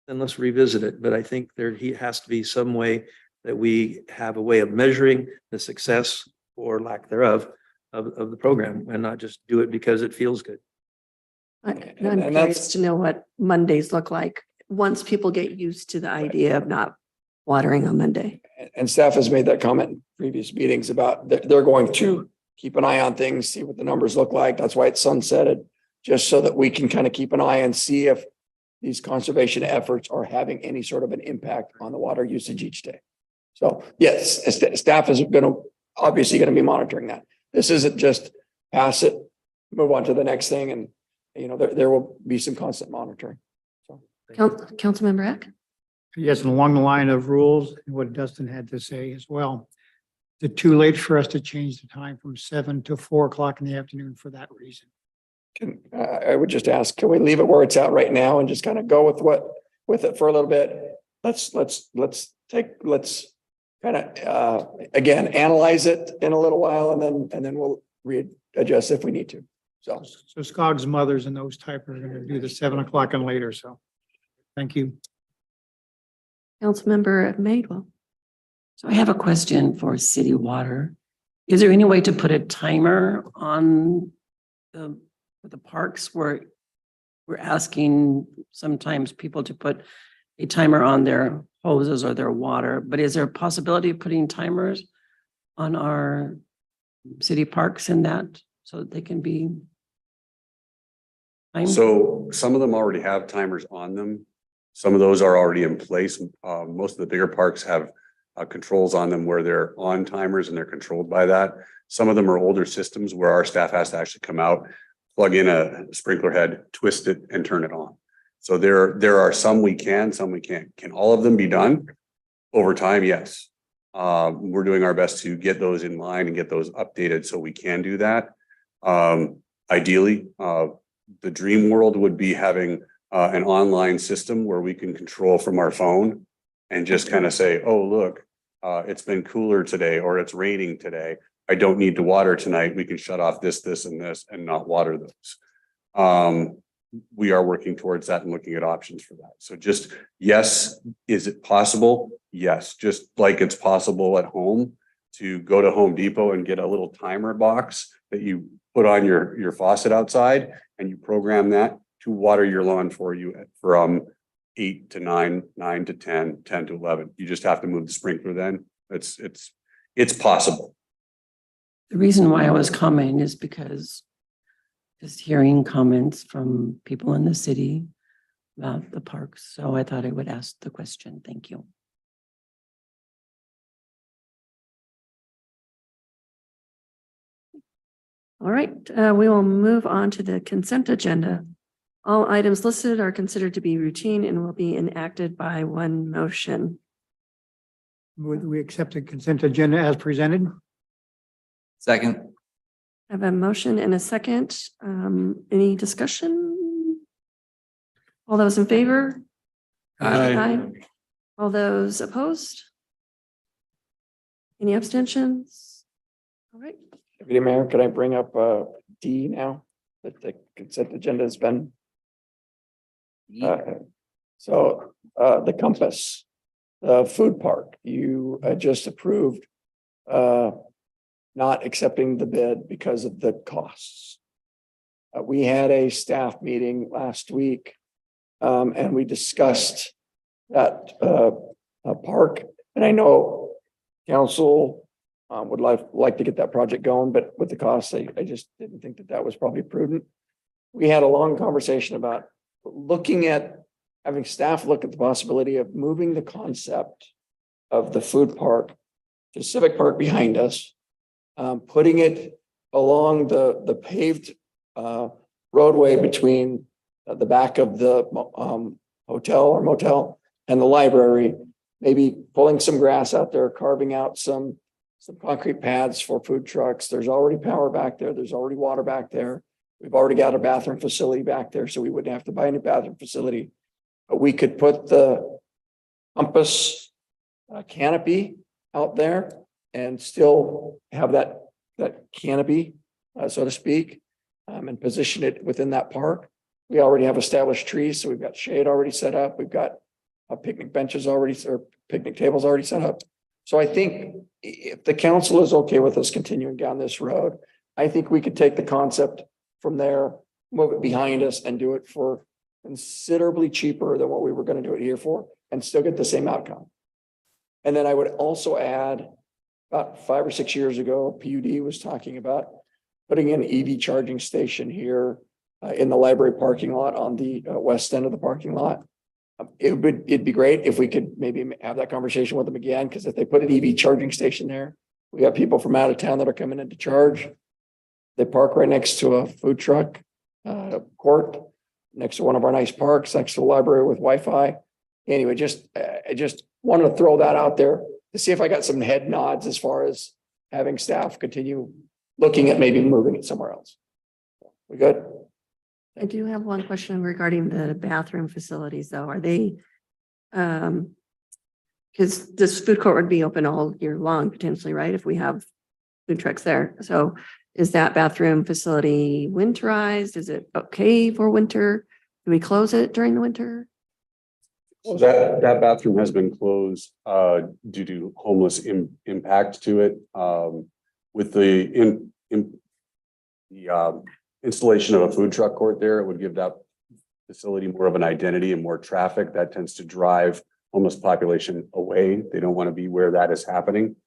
then let's revisit it. But I think there has to be some way that we have a way of measuring the success or lack thereof of the program, and not just do it because it feels good. I'm And curious to know what Mondays look like once people get used to the idea of not watering on Monday. And staff has made that comment in previous meetings about they're going to keep an eye on things, see what the numbers look like. That's why it's sunsetted, just so that we can kind of keep an eye and see if these conservation efforts are having any sort of an impact on the water usage each day. So yes, staff is obviously going to be monitoring that. This isn't just pass it, move on to the next thing. And, there will be some constant monitoring. So. Councilmember Eck? Yes, and along the line of rules, and what Dustin had to say as well. Is it too late for us to change the time from 7 to 4 o'clock in the afternoon for that reason? I would just ask, can we leave it where it's at right now and just kind of go with it for a little bit? Let's kind of, again, analyze it in a little while and then we'll readjust if we need to. So Scog's mothers and those type are going to do the 7 o'clock and later. So thank you. Councilmember Madewell. So I have a question for city water. Is there any way to put a timer on the parks where we're asking sometimes people to put a timer on their hoses or their water, but is there a possibility of putting timers on our city parks in that so that they can be timed? So some of them already have timers on them. Some of those are already in place. Most of the bigger parks have controls on them where they're on timers and they're controlled by that. Some of them are older systems where our staff has to actually come out, plug in a sprinkler head, twist it and turn it on. So there are some we can, some we can't. Can all of them be done over time? Yes. We're doing our best to get those in line and get those updated so we can do that. Ideally, the dream world would be having an online system where we can control from our phone and just kind of say, oh, look, it's been cooler today or it's raining today. I don't need to water tonight. We can shut off this, this, and this and not water those. We are working towards that and looking at options for that. So just, yes, is it possible? Yes, just like it's possible at home to go to Home Depot and get a little timer box that you put on your faucet outside and you program that to water your lawn for you from 8 to 9, 9 to 10, 10 to 11. You just have to move the sprinkler then. It's possible. The reason why I was commenting is because just hearing comments from people in the city about the parks. So I thought I would ask the question. Thank you. All right, we will move on to the consent agenda. All items listed are considered to be routine and will be enacted by one motion. Would we accept the consent agenda as presented? Second. I have a motion and a second. Any discussion? All those in favor? Aye. All those opposed? Any abstentions? All right. Deputy Mayor, could I bring up D now that the consent agenda has been? So the Compass, the food park, you just approved not accepting the bid because of the costs. We had a staff meeting last week and we discussed that park. And I know council Would like to get that project going, but with the costs, I just didn't think that that was probably prudent. We had a long conversation about looking at having staff look at the possibility of moving the concept of the food park to Civic Park behind us, putting it along the paved roadway between the back of the hotel or motel and the library, maybe pulling some grass out there, carving out some concrete pads for food trucks. There's already power back there. There's already water back there. We've already got a bathroom facility back there, so we wouldn't have to buy a new bathroom facility. But we could put the compass canopy out there and still have that canopy, so to speak, and position it within that park. We already have established trees, so we've got shade already set up. We've got picnic benches already, or picnic tables already set up. So I think if the council is okay with us continuing down this road, I think we could take the concept from there, move it behind us and do it for considerably cheaper than what we were going to do it here for and still get the same outcome. And then I would also add, about 5 or 6 years ago, PUD was talking about putting an EV charging station here in the library parking lot on the west end of the parking lot. It'd be great if we could maybe have that conversation with them again, because if they put an EV charging station there, we have people from out of town that are coming in to charge. They park right next to a food truck court, next to one of our nice parks, next to the library with Wi-Fi. Anyway, I just wanted to throw that out there to see if I got some head nods as far as having staff continue looking at maybe moving it somewhere else. We good? I do have one question regarding the bathroom facilities though. Are they, because this food court would be open all year long potentially, right? If we have food trucks there. So is that bathroom facility winterized? Is it okay for winter? Do we close it during the winter? So that bathroom has been closed due to homeless impact to it. With the installation of a food truck court there, it would give that facility more of an identity and more traffic. That tends to drive homeless population away. They don't want to be where that is happening.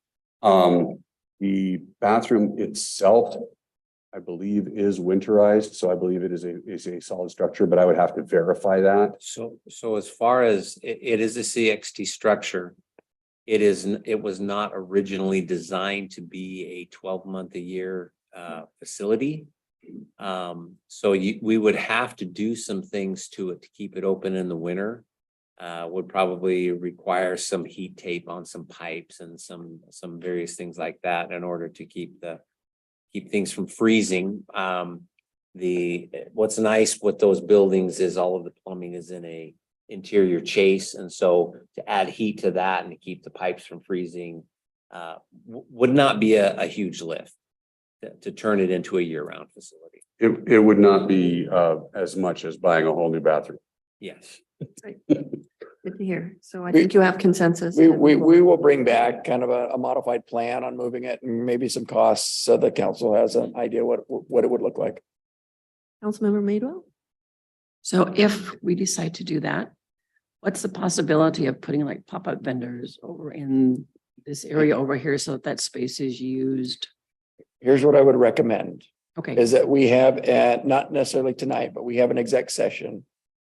The bathroom itself, I believe, is winterized, so I believe it is a solid structure, but I would have to verify that. So as far as it is a CXT structure, it was not originally designed to be a 12-month a year facility. So we would have to do some things to it to keep it open in the winter. Would probably require some heat tape on some pipes and some various things like that in order to keep things from freezing. What's nice with those buildings is all of the plumbing is in a interior chase, and so to add heat to that and to keep the pipes from freezing would not be a huge lift to turn it into a year-round facility. It would not be as much as buying a whole new bathroom. Yes. Right. Good to hear. So I think you have consensus. We will bring back kind of a modified plan on moving it and maybe some costs so the council has an idea what it would look like. Councilmember Madewell? So if we decide to do that, what's the possibility of putting like pop-up vendors over in this area over here so that space is used? Here's what I would recommend. Okay. Is that we have, not necessarily tonight, but we have an exec session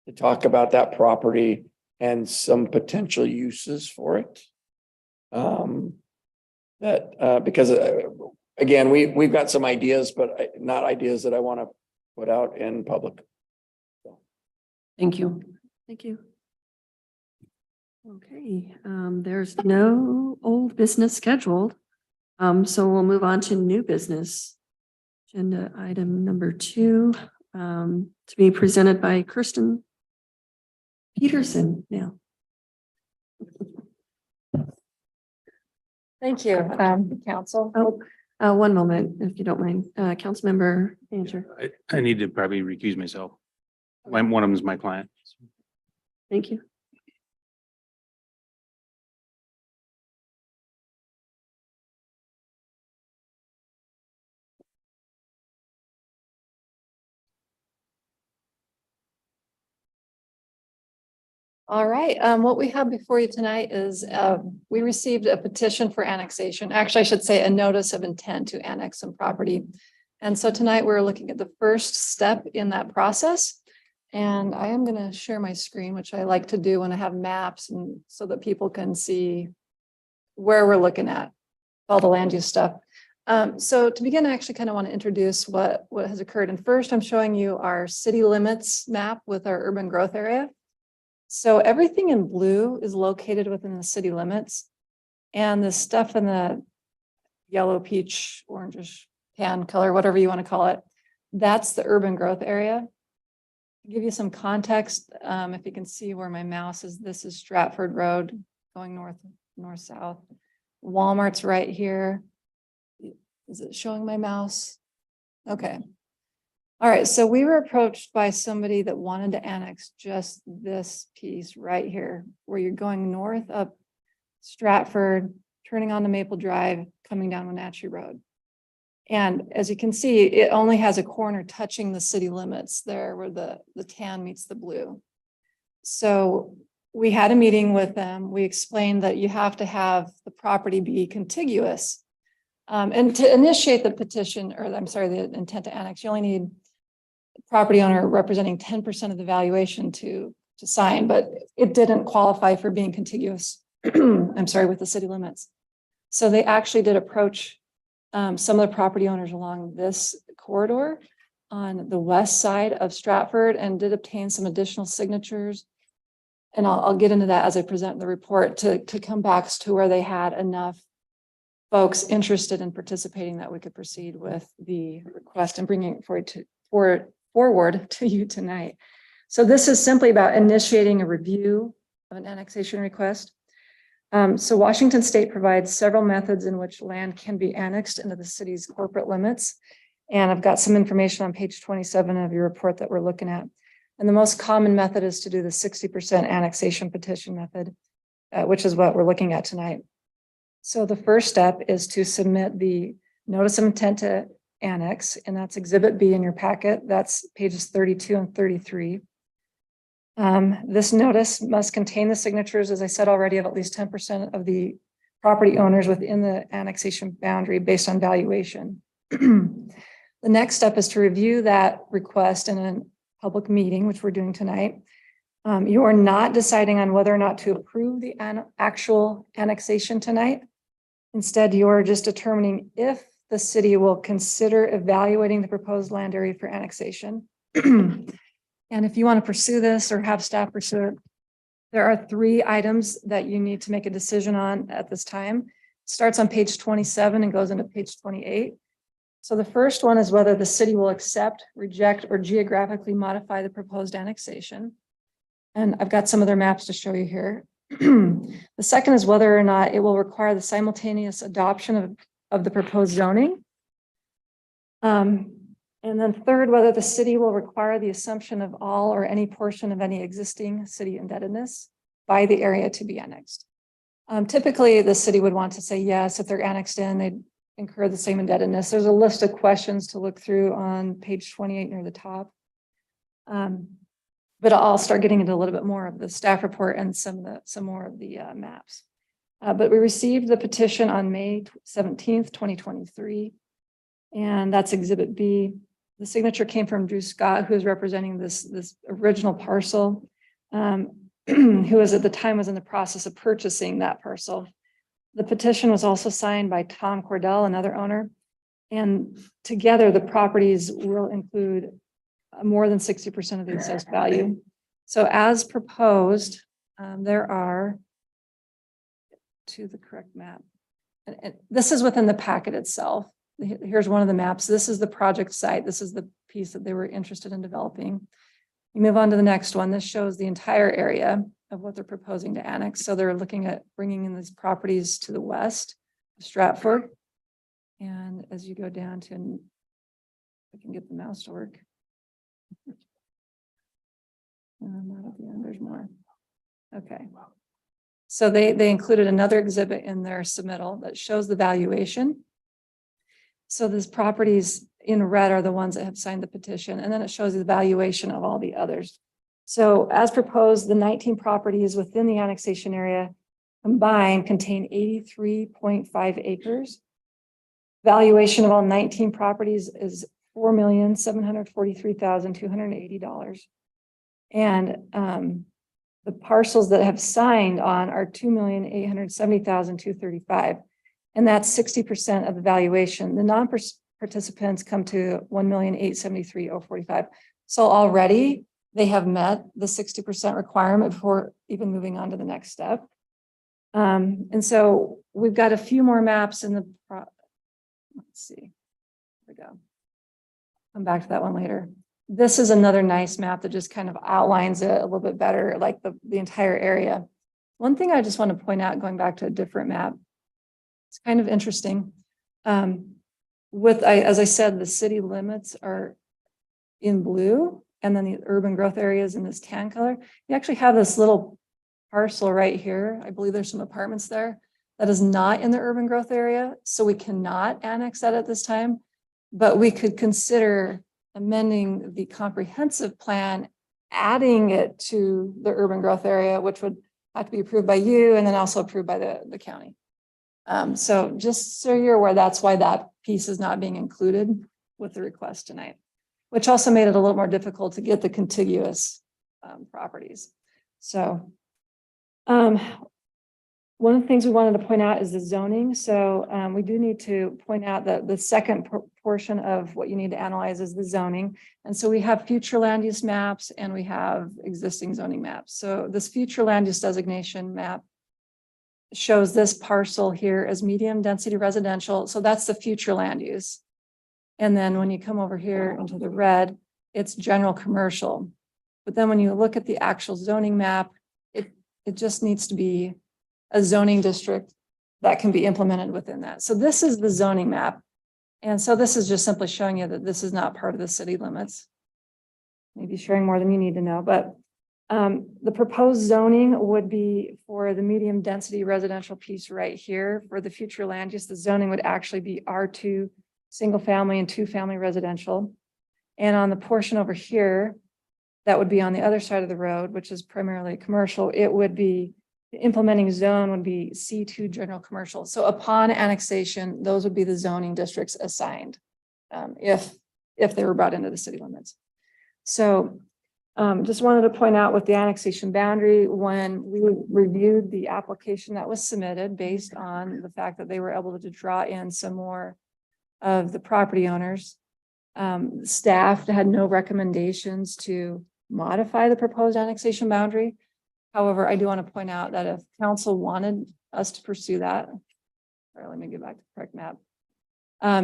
to talk about that property and some potential uses for it. Because again, we've got some ideas, but not ideas that I want to put out in public. Thank you. Thank you. Okay, there's no old business scheduled. So we'll move on to new business. Agenda item number 2, to be presented by Kirsten Peterson now. Thank you, council. One moment, if you don't mind, Councilmember Answer. I need to probably recuse myself. One of them is my client. Thank you. All right, what we have before you tonight is, we received a petition for annexation. Actually, I should say a notice of intent to annex some property. And so tonight we're looking at the first step in that process. And I am gonna share my screen, which I like to do when I have maps and so that people can see where we're looking at, all the land use stuff. So to begin, I actually kind of want to introduce what has occurred. And first, I'm showing you our city limits map with our urban growth area. So everything in blue is located within the city limits. And the stuff in the yellow, peach, orangish, tan color, whatever you want to call it, that's the urban growth area. To give you some context, if you can see where my mouse is, this is Stratford Road going north-south. Walmart's right here. Is it showing my mouse? Okay. All right, so we were approached by somebody that wanted to annex just this piece right here, where you're going north up Stratford, turning on to Maple Drive, coming down Wenatchee Road. And as you can see, it only has a corner touching the city limits there where the tan meets the blue. So we had a meeting with them. We explained that you have to have the property be contiguous. And to initiate the petition, or I'm sorry, the intent to annex, you only need property owner representing 10% of the valuation to sign, but it didn't qualify for being contiguous, I'm sorry, with the city limits. So they actually did approach some of the property owners along this corridor on the west side of Stratford and did obtain some additional signatures. And I'll get into that as I present the report to come back to where they had enough folks interested in participating that we could proceed with the request and bringing it forward to you tonight. So this is simply about initiating a review of an annexation request. So Washington State provides several methods in which land can be annexed into the city's corporate limits. And I've got some information on page 27 of your report that we're looking at. And the most common method is to do the 60% annexation petition method, which is what we're looking at tonight. So the first step is to submit the notice of intent to annex, and that's Exhibit B in your packet. That's pages 32 and 33. This notice must contain the signatures, as I said already, of at least 10% of the property owners within the annexation boundary based on valuation. The next step is to review that request in a public meeting, which we're doing tonight. You are not deciding on whether or not to approve the actual annexation tonight. Instead, you are just determining if the city will consider evaluating the proposed land area for annexation. And if you want to pursue this or have staff pursue it, there are 3 items that you need to make a decision on at this time. It starts on page 27 and goes into page 28. So the first one is whether the city will accept, reject, or geographically modify the proposed annexation. And I've got some other maps to show you here. The second is whether or not it will require the simultaneous adoption of the proposed zoning. And then third, whether the city will require the assumption of all or any portion of any existing city indebtedness by the area to be annexed. Typically, the city would want to say yes. If they're annexed in, they'd incur the same indebtedness. There's a list of questions to look through on page 28 near the top. But I'll start getting into a little bit more of the staff report and some more of the maps. But we received the petition on May 17th, 2023. And that's Exhibit B. The signature came from Drew Scott, who is representing this original parcel, who was at the time was in the process of purchasing that parcel. The petition was also signed by Tom Cordell, another owner. And together the properties will include more than 60% of the assessed value. So as proposed, there are, to the correct map. And this is within the packet itself. Here's one of the maps. This is the project site. This is the piece that they were interested in developing. You move on to the next one. This shows the entire area of what they're proposing to annex. So they're looking at bringing in these properties to the west of Stratford. And as you go down to, I can get the mouse to work. Not at the end, there's more. Okay. So they included another exhibit in their submittal that shows the valuation. So these properties in red are the ones that have signed the petition, and then it shows the valuation of all the others. So as proposed, the 19 properties within the annexation area combined contain 83.5 acres. Valuation of all 19 properties is $4,743,280. And the parcels that have signed on are $2,870,235. And that's 60% of the valuation. The non-participants come to $1,873,045. So already they have met the 60% requirement before even moving on to the next step. And so we've got a few more maps in the, let's see, here we go. Come back to that one later. This is another nice map that just kind of outlines it a little bit better, like the entire area. One thing I just want to point out, going back to a different map, it's kind of interesting. As I said, the city limits are in blue, and then the urban growth areas in this tan color. You actually have this little parcel right here. I believe there's some apartments there that is not in the urban growth area. So we cannot annex that at this time, but we could consider amending the comprehensive plan, adding it to the urban growth area, which would have to be approved by you and then also approved by the county. So just so you're aware, that's why that piece is not being included with the request tonight, which also made it a little more difficult to get the contiguous properties. So one of the things we wanted to point out is the zoning. So we do need to point out that the second portion of what you need to analyze is the zoning. And so we have future land use maps and we have existing zoning maps. So this future land use designation map shows this parcel here as medium density residential. So that's the future land use. And then when you come over here into the red, it's general commercial. But then when you look at the actual zoning map, it just needs to be a zoning district that can be implemented within that. So this is the zoning map. And so this is just simply showing you that this is not part of the city limits. Maybe sharing more than you need to know, but the proposed zoning would be for the medium density residential piece right here. For the future land use, the zoning would actually be R2 single family and 2-family residential. And on the portion over here, that would be on the other side of the road, which is primarily commercial, it would be, the implementing zone would be C2 general commercial. So upon annexation, those would be the zoning districts assigned if they were brought into the city limits. So just wanted to point out with the annexation boundary, when we reviewed the application that was submitted based on the fact that they were able to draw in some more of the property owners, staff had no recommendations to modify the proposed annexation boundary. However, I do want to point out that if council wanted us to pursue that, or let me get back to the correct map.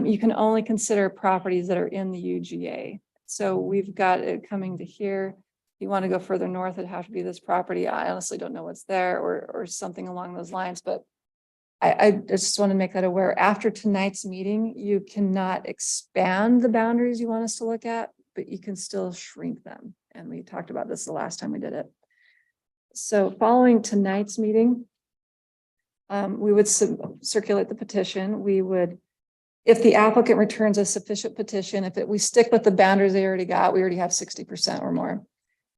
You can only consider properties that are in the UGA. So we've got it coming to here. If you want to go further north, it'd have to be this property. I honestly don't know what's there or something along those lines, but I just want to make that aware. After tonight's meeting, you cannot expand the boundaries you want us to look at, but you can still shrink them. And we talked about this the last time we did it. So following tonight's meeting, we would circulate the petition. We would, if the applicant returns a sufficient petition, we stick with the boundaries they already got, we already have 60% or more.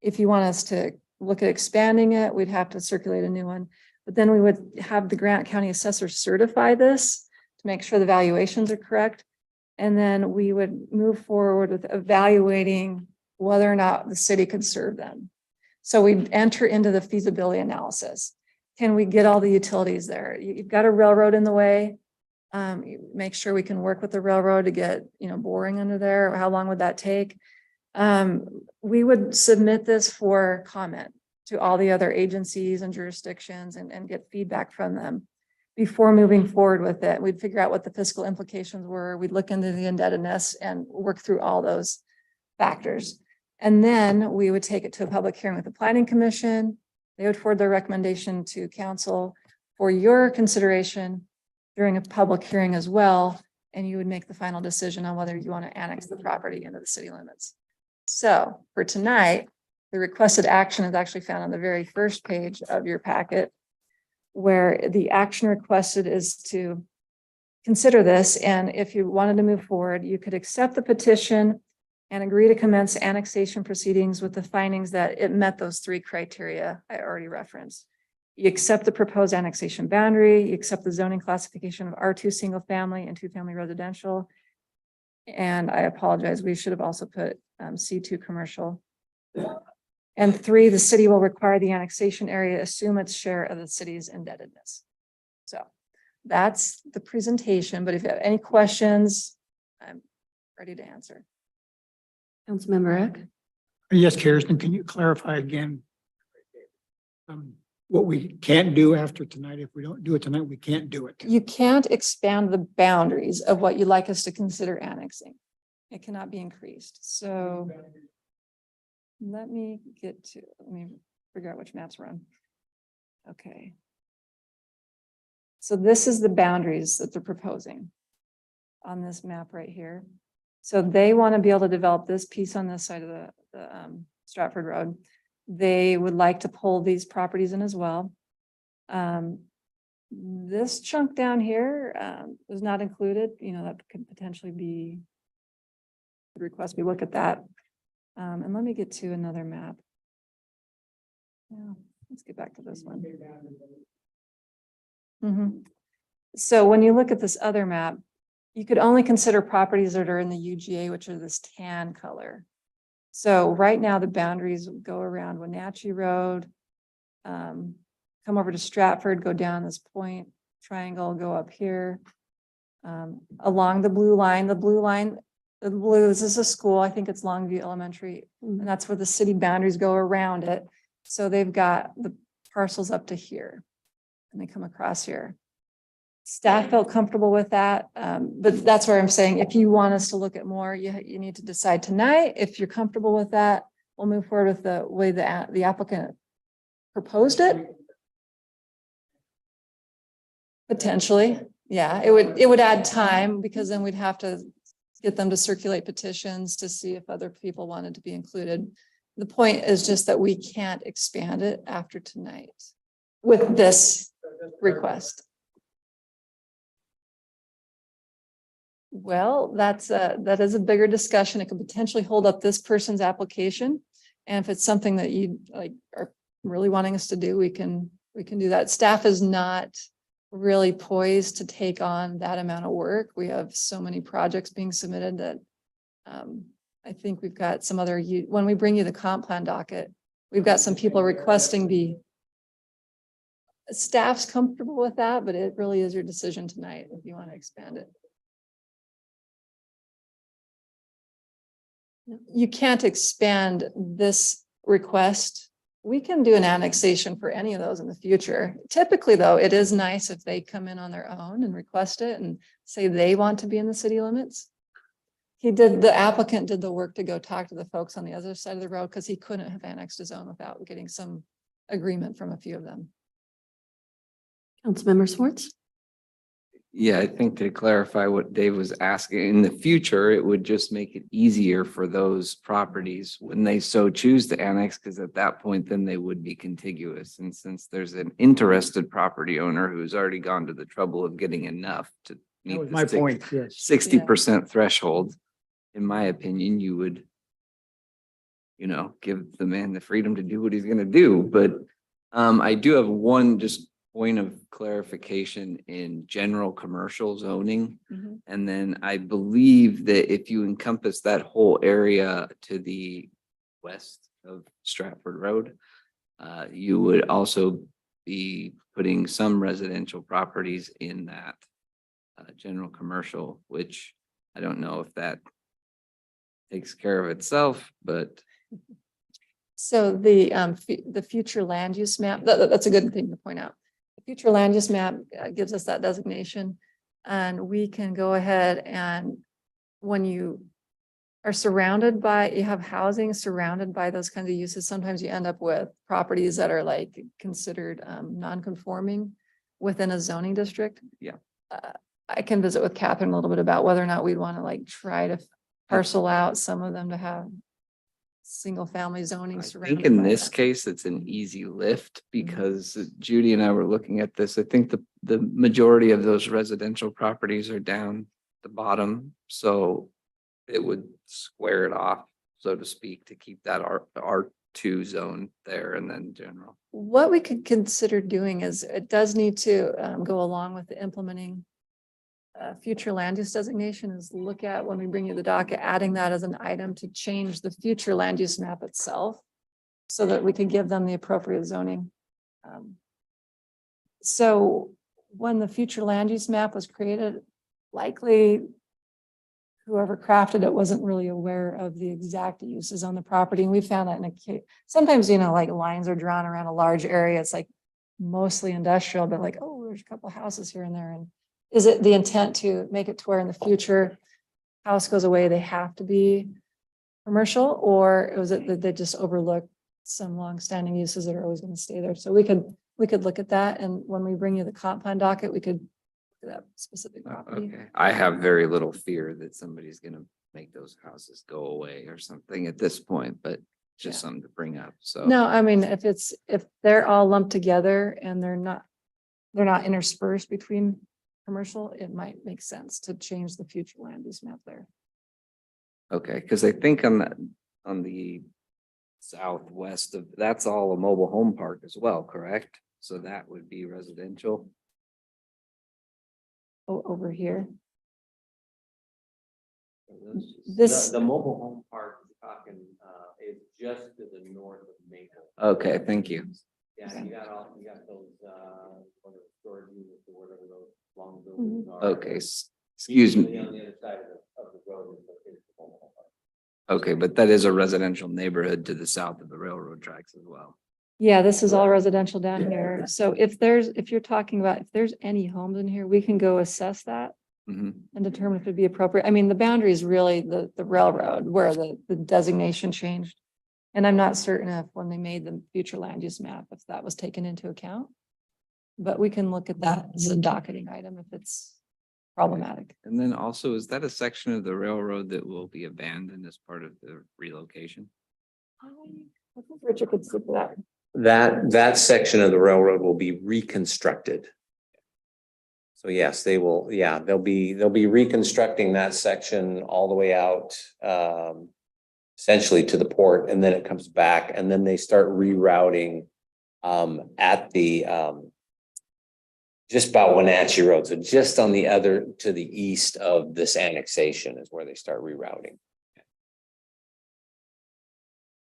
If you want us to look at expanding it, we'd have to circulate a new one. But then we would have the Grant County assessor certify this to make sure the valuations are correct. And then we would move forward with evaluating whether or not the city could serve them. So we'd enter into the feasibility analysis. Can we get all the utilities there? You've got a railroad in the way. Make sure we can work with the railroad to get, boring under there. How long would that take? We would submit this for comment to all the other agencies and jurisdictions and get feedback from them before moving forward with it. We'd figure out what the fiscal implications were. We'd look into the indebtedness and work through all those factors. And then we would take it to a public hearing with the Planning Commission. They would forward their recommendation to council for your consideration during a public hearing as well. And you would make the final decision on whether you want to annex the property into the city limits. So for tonight, the requested action is actually found on the very first page of your packet, where the action requested is to consider this. And if you wanted to move forward, you could accept the petition and agree to commence annexation proceedings with the findings that it met those three criteria I already referenced. You accept the proposed annexation boundary, you accept the zoning classification of R2 single family and 2-family residential. And I apologize, we should have also put C2 commercial. And 3, the city will require the annexation area assume its share of the city's indebtedness. So that's the presentation, but if you have any questions, I'm ready to answer. Councilmember Eck? Yes, Kirsten, can you clarify again? What we can't do after tonight, if we don't do it tonight, we can't do it. You can't expand the boundaries of what you'd like us to consider annexing. It cannot be increased. So let me figure out which maps we're on. Okay. So this is the boundaries that they're proposing on this map right here. So they want to be able to develop this piece on this side of the Stratford Road. They would like to pull these properties in as well. This chunk down here was not included, that could potentially be request we look at that. And let me get to another map. Yeah, let's get back to this one. So when you look at this other map, you could only consider properties that are in the UGA, which are this tan color. So right now the boundaries go around Wenatchee Road, come over to Stratford, go down this point, triangle, go up here, along the blue line. The blue, this is a school, I think it's Longview Elementary, and that's where the city boundaries go around it. So they've got the parcels up to here, and they come across here. Staff felt comfortable with that, but that's where I'm saying, if you want us to look at more, you need to decide tonight. If you're comfortable with that, we'll move forward with the way the applicant proposed it. Potentially, yeah, it would add time, because then we'd have to get them to circulate petitions to see if other people wanted to be included. The point is just that we can't expand it after tonight with this request. Well, that is a bigger discussion. It could potentially hold up this person's application. And if it's something that you are really wanting us to do, we can do that. Staff is not really poised to take on that amount of work. We have so many projects being submitted that I think we've got some other, when we bring you the comp plan docket, we've got some people requesting staff's comfortable with that, but it really is your decision tonight if you want to expand it. You can't expand this request. We can do an annexation for any of those in the future. Typically, though, it is nice if they come in on their own and request it and say they want to be in the city limits. The applicant did the work to go talk to the folks on the other side of the road because he couldn't have annexed his own without getting some agreement from a few of them. Councilmember Swartz? Yeah, I think to clarify what Dave was asking, in the future, it would just make it easier for those properties when they so choose to annex, because at that point, then they would be contiguous. And since there's an interested property owner who's already gone to the trouble of getting enough to meet That was my point, yes. 60% threshold, in my opinion, you would, give the man the freedom to do what he's going to do. But I do have one just point of clarification in general commercial zoning. And then I believe that if you encompass that whole area to the west of Stratford Road, you would also be putting some residential properties in that general commercial, which I don't know if that takes care of itself, but. So the future land use map, that's a good thing to point out. The future land use map gives us that designation, and we can go ahead and when you are surrounded by, you have housing surrounded by those kinds of uses, sometimes you end up with properties that are considered non-conforming within a zoning district. Yeah. I can visit with Catherine a little bit about whether or not we'd want to try to parcel out some of them to have single family zoning I surrounded. think in by this that. case, it's an easy lift because Judy and I were looking at this. I think the majority of those residential properties are down the bottom. So it would square it off, so to speak, to keep that R2 zone there and then general. What we could consider doing is it does need to go along with the implementing future land use designation is look at when we bring you the docket, adding that as an item to change the future land use map itself so that we could give them the appropriate zoning. So when the future land use map was created, likely whoever crafted it wasn't really aware of the exact uses on the property. And we found that in a case, sometimes, like lines are drawn around a large area. It's like mostly industrial, but like, oh, there's a couple houses here and there. And is it the intent to make it to where in the future house goes away, they have to be commercial, or was it that they just overlooked some longstanding uses that are always going to stay there? So we could look at that. And when we bring you the comp plan docket, we could look at that specific property. Okay, I have very little fear that somebody's gonna make those houses go away or something at this point, but just something to bring up, so. No, I mean, if they're all lumped together and they're not interspersed between commercial, it might make sense to change the future land use map there. Okay, because I think on the southwest of, that's all a mobile home park as well, correct? So that would be residential. Over here. The mobile home park is talking, is just to the north of Maple. Okay, thank you. Yeah, you got those, storage units or whatever those long buildings are. Okay, excuse me. On the other side of the road is the mobile home park. Okay, but that is a residential neighborhood to the south of the railroad tracks as well. Yeah, this is all residential down here. So if you're talking about, if there's any homes in here, we can go assess that Mhm. and determine if it'd be appropriate. I mean, the boundary is really the railroad where the designation changed. And I'm not certain if when they made the future land use map, if that was taken into account. But we can look at that as a docketing item if it's problematic. And then also, is that a section of the railroad that will be abandoned as part of the relocation? I think Richard could speak to that. That section of the railroad will be reconstructed. So yes, they will, they'll be reconstructing that section all the way out, essentially to the port, and then it comes back, and then they start rerouting at the just about Wenatchee Road. So just on the other, to the east of this annexation is where they start rerouting.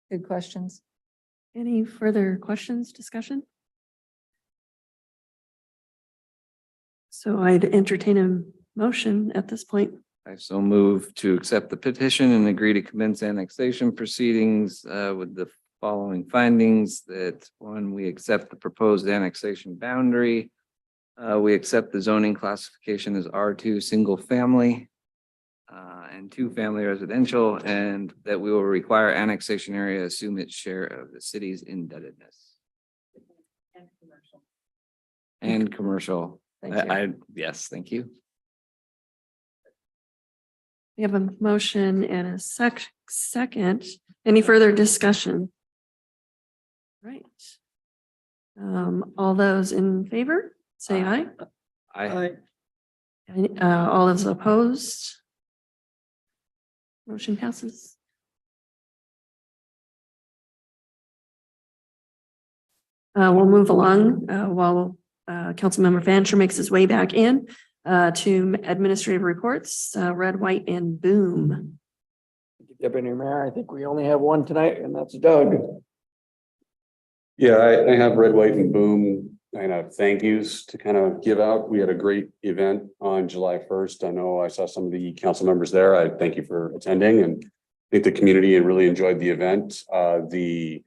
Good questions. Any further questions, discussion? So I'd entertain a motion at this point. I so move to accept the petition and agree to commence annexation proceedings with the following findings: that one, we accept the proposed annexation boundary. We accept the zoning classification as R2 single family and 2-family residential, and that we will require annexation area assume its share of the city's indebtedness. And commercial. Thank you. Yes, thank you. We have a motion and a second. Any further discussion? Right. All those in favor, say aye. All those opposed? Motion passes. We'll move along while Councilmember Fancher makes his way back in to administrative reports, Red, White, and Boom. Deputy Mayor, I think we only have one tonight, and that's Doug. Yeah, I have Red, White, and Boom kind of thank yous to kind of give out. We had a great event on July 1st. I know I saw some of the council members there. I thank you for attending, and I think the community really enjoyed the event. The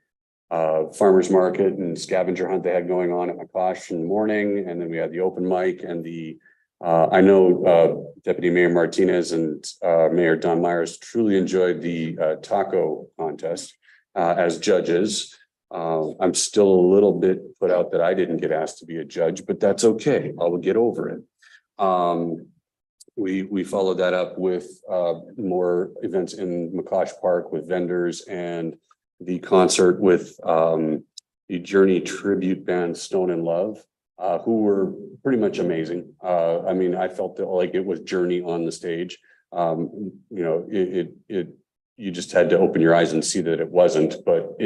farmers market and scavenger hunt they had going on at McCosh in the morning, and then we had the open mic and the I know Deputy Mayor Martinez and Mayor Don Myers truly enjoyed the taco contest as judges. I'm still a little bit put out that I didn't get asked to be a judge, but that's okay. I will get over it. We followed that up with more events in McCosh Park with vendors and the concert with the Journey tribute band Stone in Love, who were pretty much amazing. I mean, I felt that like it was Journey on the stage. you just had to open your eyes and see that it wasn't, but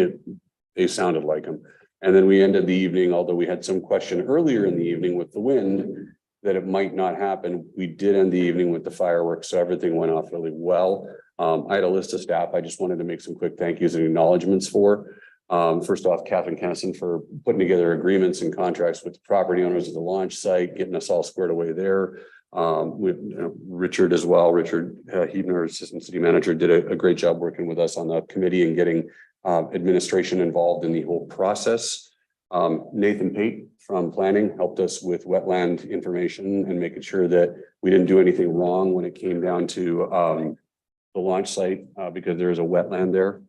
they sounded like them. And then we ended the evening, although we had some question earlier in the evening with the wind, that it might not happen. We did end the evening with the fireworks, so everything went off really well. I had a list of staff I just wanted to make some quick thank yous and acknowledgements for. First off, Catherine Kennison for putting together agreements and contracts with the property owners of the launch site, getting us all squared away there. With Richard as well. Richard Hebner, Assistant City Manager, did a great job working with us on the committee and getting administration involved in the whole process. Nathan Pate from planning helped us with wetland information and making sure that we didn't do anything wrong when it came down to the launch site because there is a wetland there.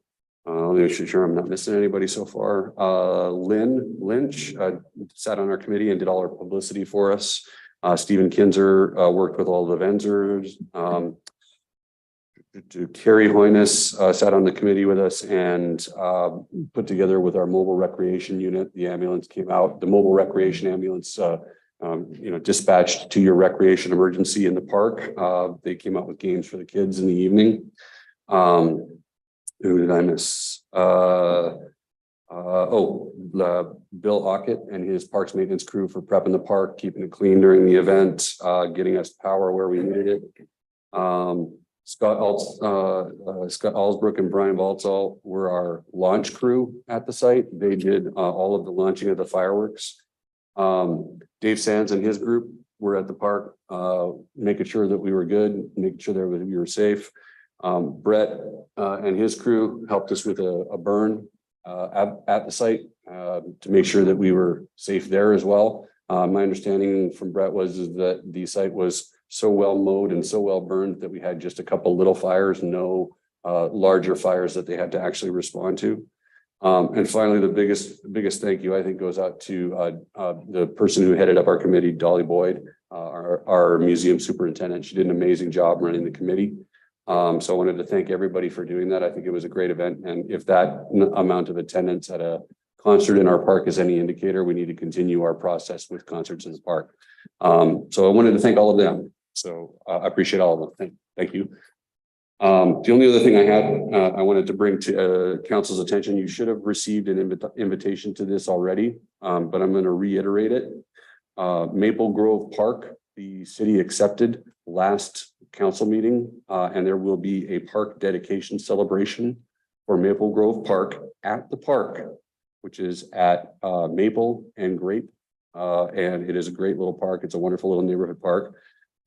Let me make sure I'm not missing anybody so far. Lynn Lynch sat on our committee and did all our publicity for us. Stephen Kinzer worked with all the vendors. Terry Hoynes sat on the committee with us and put together with our mobile recreation unit. The ambulance came out. The mobile recreation ambulance, dispatched to your recreation emergency in the park. They came out with games for the kids in the evening. Who did I miss? Bill Ockett and his parks maintenance crew for prepping the park, keeping it clean during the event, getting us power where we needed it. Scott Alsbrook and Brian Baltzall were our launch crew at the site. They did all of the launching of the fireworks. Dave Sands and his group were at the park, making sure that we were good, making sure that we were safe. Brett and his crew helped us with a burn at the site to make sure that we were safe there as well. My understanding from Brett was that the site was so well mowed and so well burned that we had just a couple little fires, no larger fires that they had to actually respond to. And finally, the biggest thank you I think goes out to the person who headed up our committee, Dolly Boyd, our museum superintendent. She did an amazing job running the committee. So I wanted to thank everybody for doing that. I think it was a great event. And if that amount of attendance at a concert in our park is any indicator, we need to continue our process with concerts in the park. So I wanted to thank all of them. So I appreciate all of them. Thank you. The only other thing I had, I wanted to bring to council's attention, you should have received an invitation to this already, but I'm going to reiterate it. Maple Grove Park, the city accepted last council meeting, and there will be a park dedication celebration for Maple Grove Park at the park, which is at Maple and Grape. And it is a great little park. It's a wonderful little neighborhood park.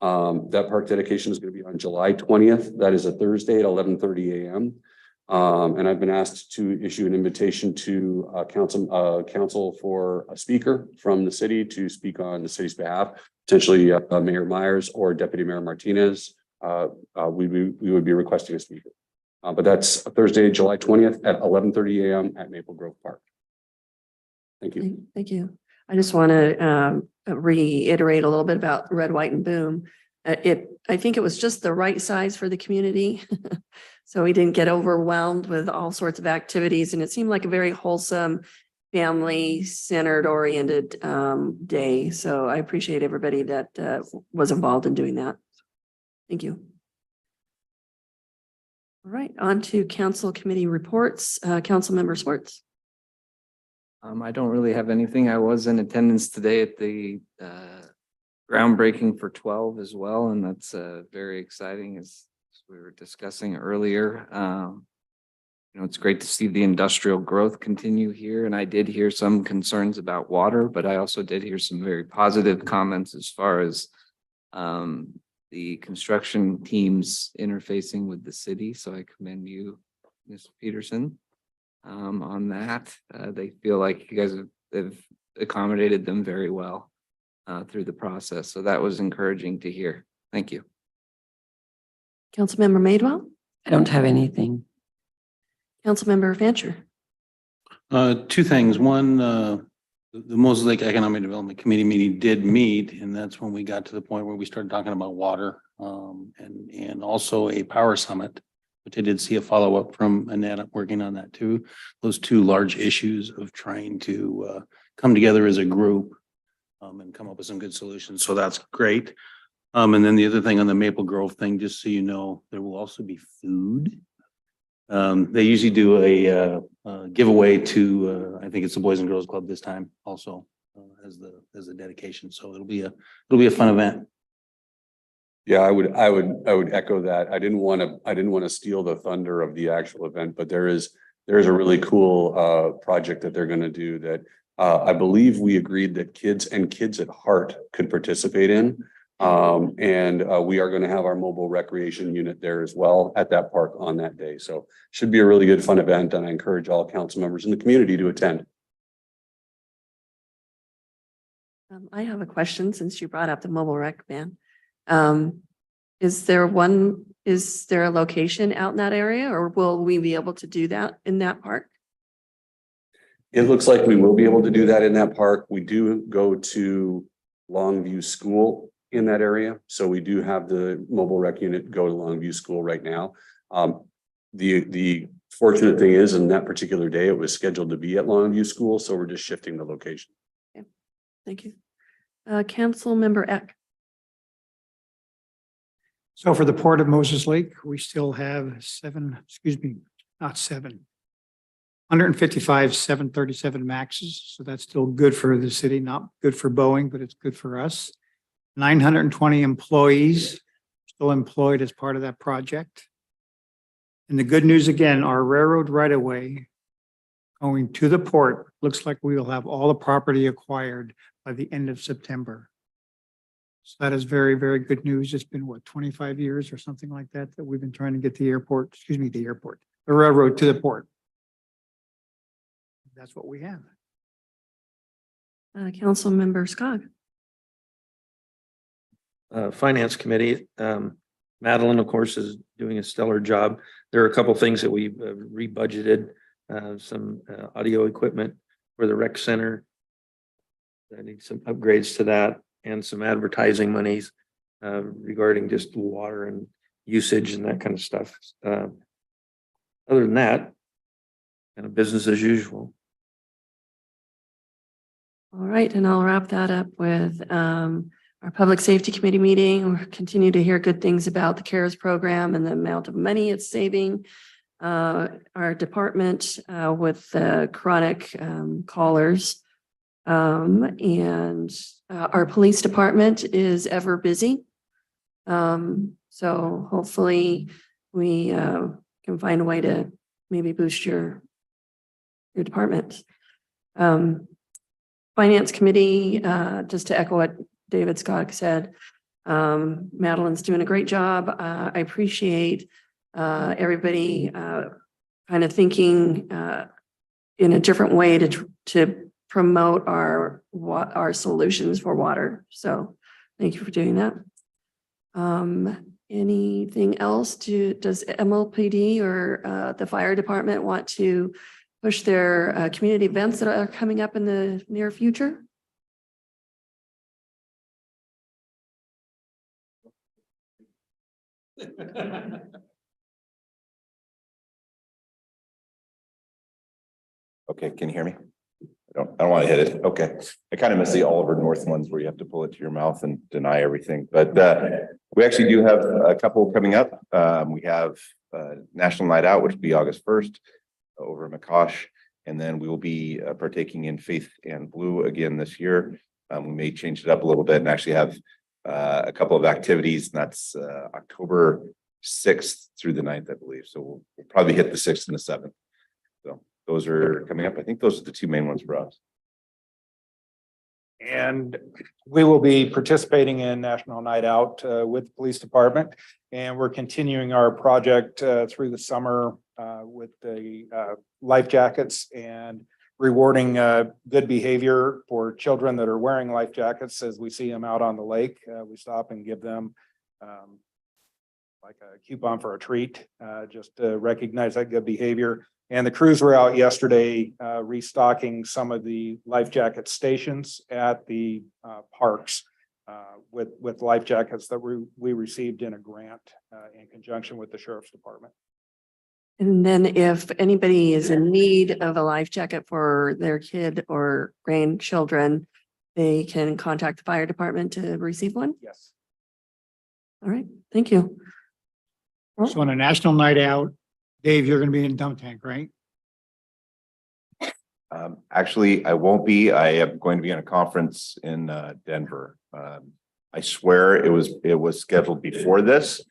That park dedication is going to be on July 20th. That is a Thursday at 11:30 a.m. And I've been asked to issue an invitation to council for a speaker from the city to speak on the city's behalf, potentially Mayor Myers or Deputy Mayor Martinez. We would be requesting a speaker. But that's Thursday, July 20th at 11:30 a.m. at Maple Grove Park. Thank you. Thank you. I just want to reiterate a little bit about Red, White, and Boom. I think it was just the right size for the community. So we didn't get overwhelmed with all sorts of activities, and it seemed like a very wholesome, family-centered, oriented day. So I appreciate everybody that was involved in doing that. Thank you. All right, on to council committee reports. Council member Swartz. I don't really have anything. I was in attendance today at the groundbreaking for 12 as well, and that's very exciting as we were discussing earlier. It's great to see the industrial growth continue here, and I did hear some concerns about water, but I also did hear some very positive comments as far as the construction teams interfacing with the city. So I commend you, Ms. Peterson, on that. They feel like you guys have accommodated them very well through the process. So that was encouraging to hear. Thank you. Councilmember Madewell. I don't have anything. Councilmember Fancher. Two things. One, the Moses Lake Economic Development Committee meeting did meet, and that's when we got to the point where we started talking about water, and also a power summit, which I did see a follow-up from Annette working on that too. Those two large issues of trying to come together as a group and come up with some good solutions. So that's great. And then the other thing on the Maple Grove thing, just so you know, there will also be food. They usually do a giveaway to, I think it's the Boys and Girls Club this time also, as the dedication. So it'll be a fun event. Yeah, I would echo that. I didn't want to steal the thunder of the actual event, but there's a really cool project that they're going to do that I believe we agreed that kids at heart could participate in. We are going to have our mobile recreation unit there as well at that park on that day. So should be a really good fun event, and I encourage all council members in the community to attend. I have a question since you brought up the mobile rec van. Is there a location out in that area, or will we be able to do that in that park? It looks like we will be able to do that in that park. We do go to Longview School in that area. So we do have the mobile rec unit go to Longview School right now. The fortunate thing is, in that particular day, it was scheduled to be at Longview School, so we're just shifting the location. Okay. Thank you. Council Member Eck. So for the Port of Moses Lake, we still have 155 737 maxes. So that's still good for the city, not good for Boeing, but it's good for us. 920 employees still employed as part of that project. And the good news again, our railroad right of way going to the port looks like we will have all the property acquired by the end of September. So that is very, very good news. It's been 25 years or something like that we've been trying to get the railroad to the port. That's what we have. Council Member Skog. Finance Committee, Madeline, of course, is doing a stellar job. There are a couple things that we've rebudgeted, some audio equipment for the rec center. I need some upgrades to that, and some advertising monies regarding just water and usage and that kind of stuff. Other than that, kind of business as usual. All right, and I'll wrap that up with our Public Safety Committee meeting. We'll continue to hear good things about the CARES program and the amount of money it's saving our department with the chronic callers. And our police department is ever busy. So hopefully we can find a way to maybe boost your department. Finance Committee, just to echo what David Scott said, Madeline's doing a great job. I appreciate everybody kind of thinking in a different way to promote our solutions for water. So thank you for doing that. Anything else? Does MLPD or the fire department want to push their community events that are coming up in the near future? Okay, can you hear me? I don't want to hit it. Okay. I kind of miss the Oliver North ones where you have to pull it to your mouth and deny everything. But we actually do have a couple coming up. We have National Night Out, which will be August 1st over in McCosh. And then we will be partaking in Faith and Blue again this year. We may change it up a little bit and actually have a couple of activities. And that's October 6th through the 9th, I believe. So we'll probably hit the 6th and the 7th. So those are coming up. I think those are the two main ones for us. And we will be participating in National Night Out with the police department. And we're continuing our project through the summer with the life jackets and rewarding good behavior for children that are wearing life jackets. As we see them out on the lake, we stop and give them like a coupon for a treat, just to recognize that good behavior. And the crews were out yesterday restocking some of the life jacket stations at the parks with life jackets that we received in a grant in conjunction with the Sheriff's Department. And then if anybody is in need of a life jacket for their kid or grandchildren, they can contact the fire department to receive one? Yes. All right, thank you. So on a national night out, Dave, you're gonna be in Dump Tank, right? Actually, I won't be. I am going to be in a conference in Denver. I swear it was scheduled before this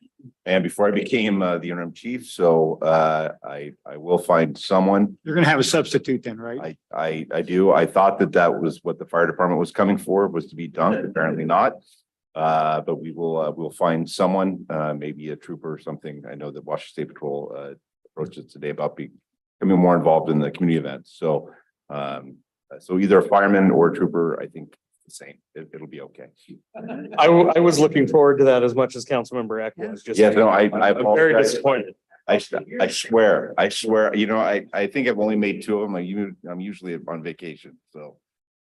and before I became the interim chief. So I will find someone. You're gonna have a substitute then, right? I do. I thought that was what the fire department was coming for, was to be dunked. Apparently not. But we'll find someone, maybe a trooper or something. I know that Washington State Patrol approached us today about becoming more involved in the community events. So so either a fireman or a trooper, I think the same. It'll be okay. I was looking forward to that as much as Councilmember Eck was. Just Yeah, no, I I'm very apologize. disappointed. I swear, you know, I think I've only made two of them. I'm usually on vacation, so.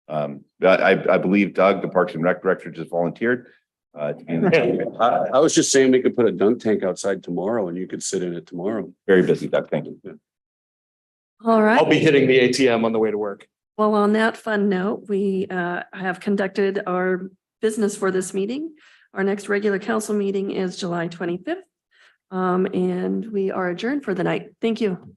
But I believe Doug, the Parks and Rec Director, just volunteered. To be in the I was just saying we could put a dunk tank outside tomorrow and you could sit in it tomorrow. Very busy, Doug. Thank you. All right. I'll be hitting the ATM on the way to work. Well, on that fun note, we have conducted our business for this meeting. Our next regular council meeting is July 25th. And we are adjourned for the night. Thank you.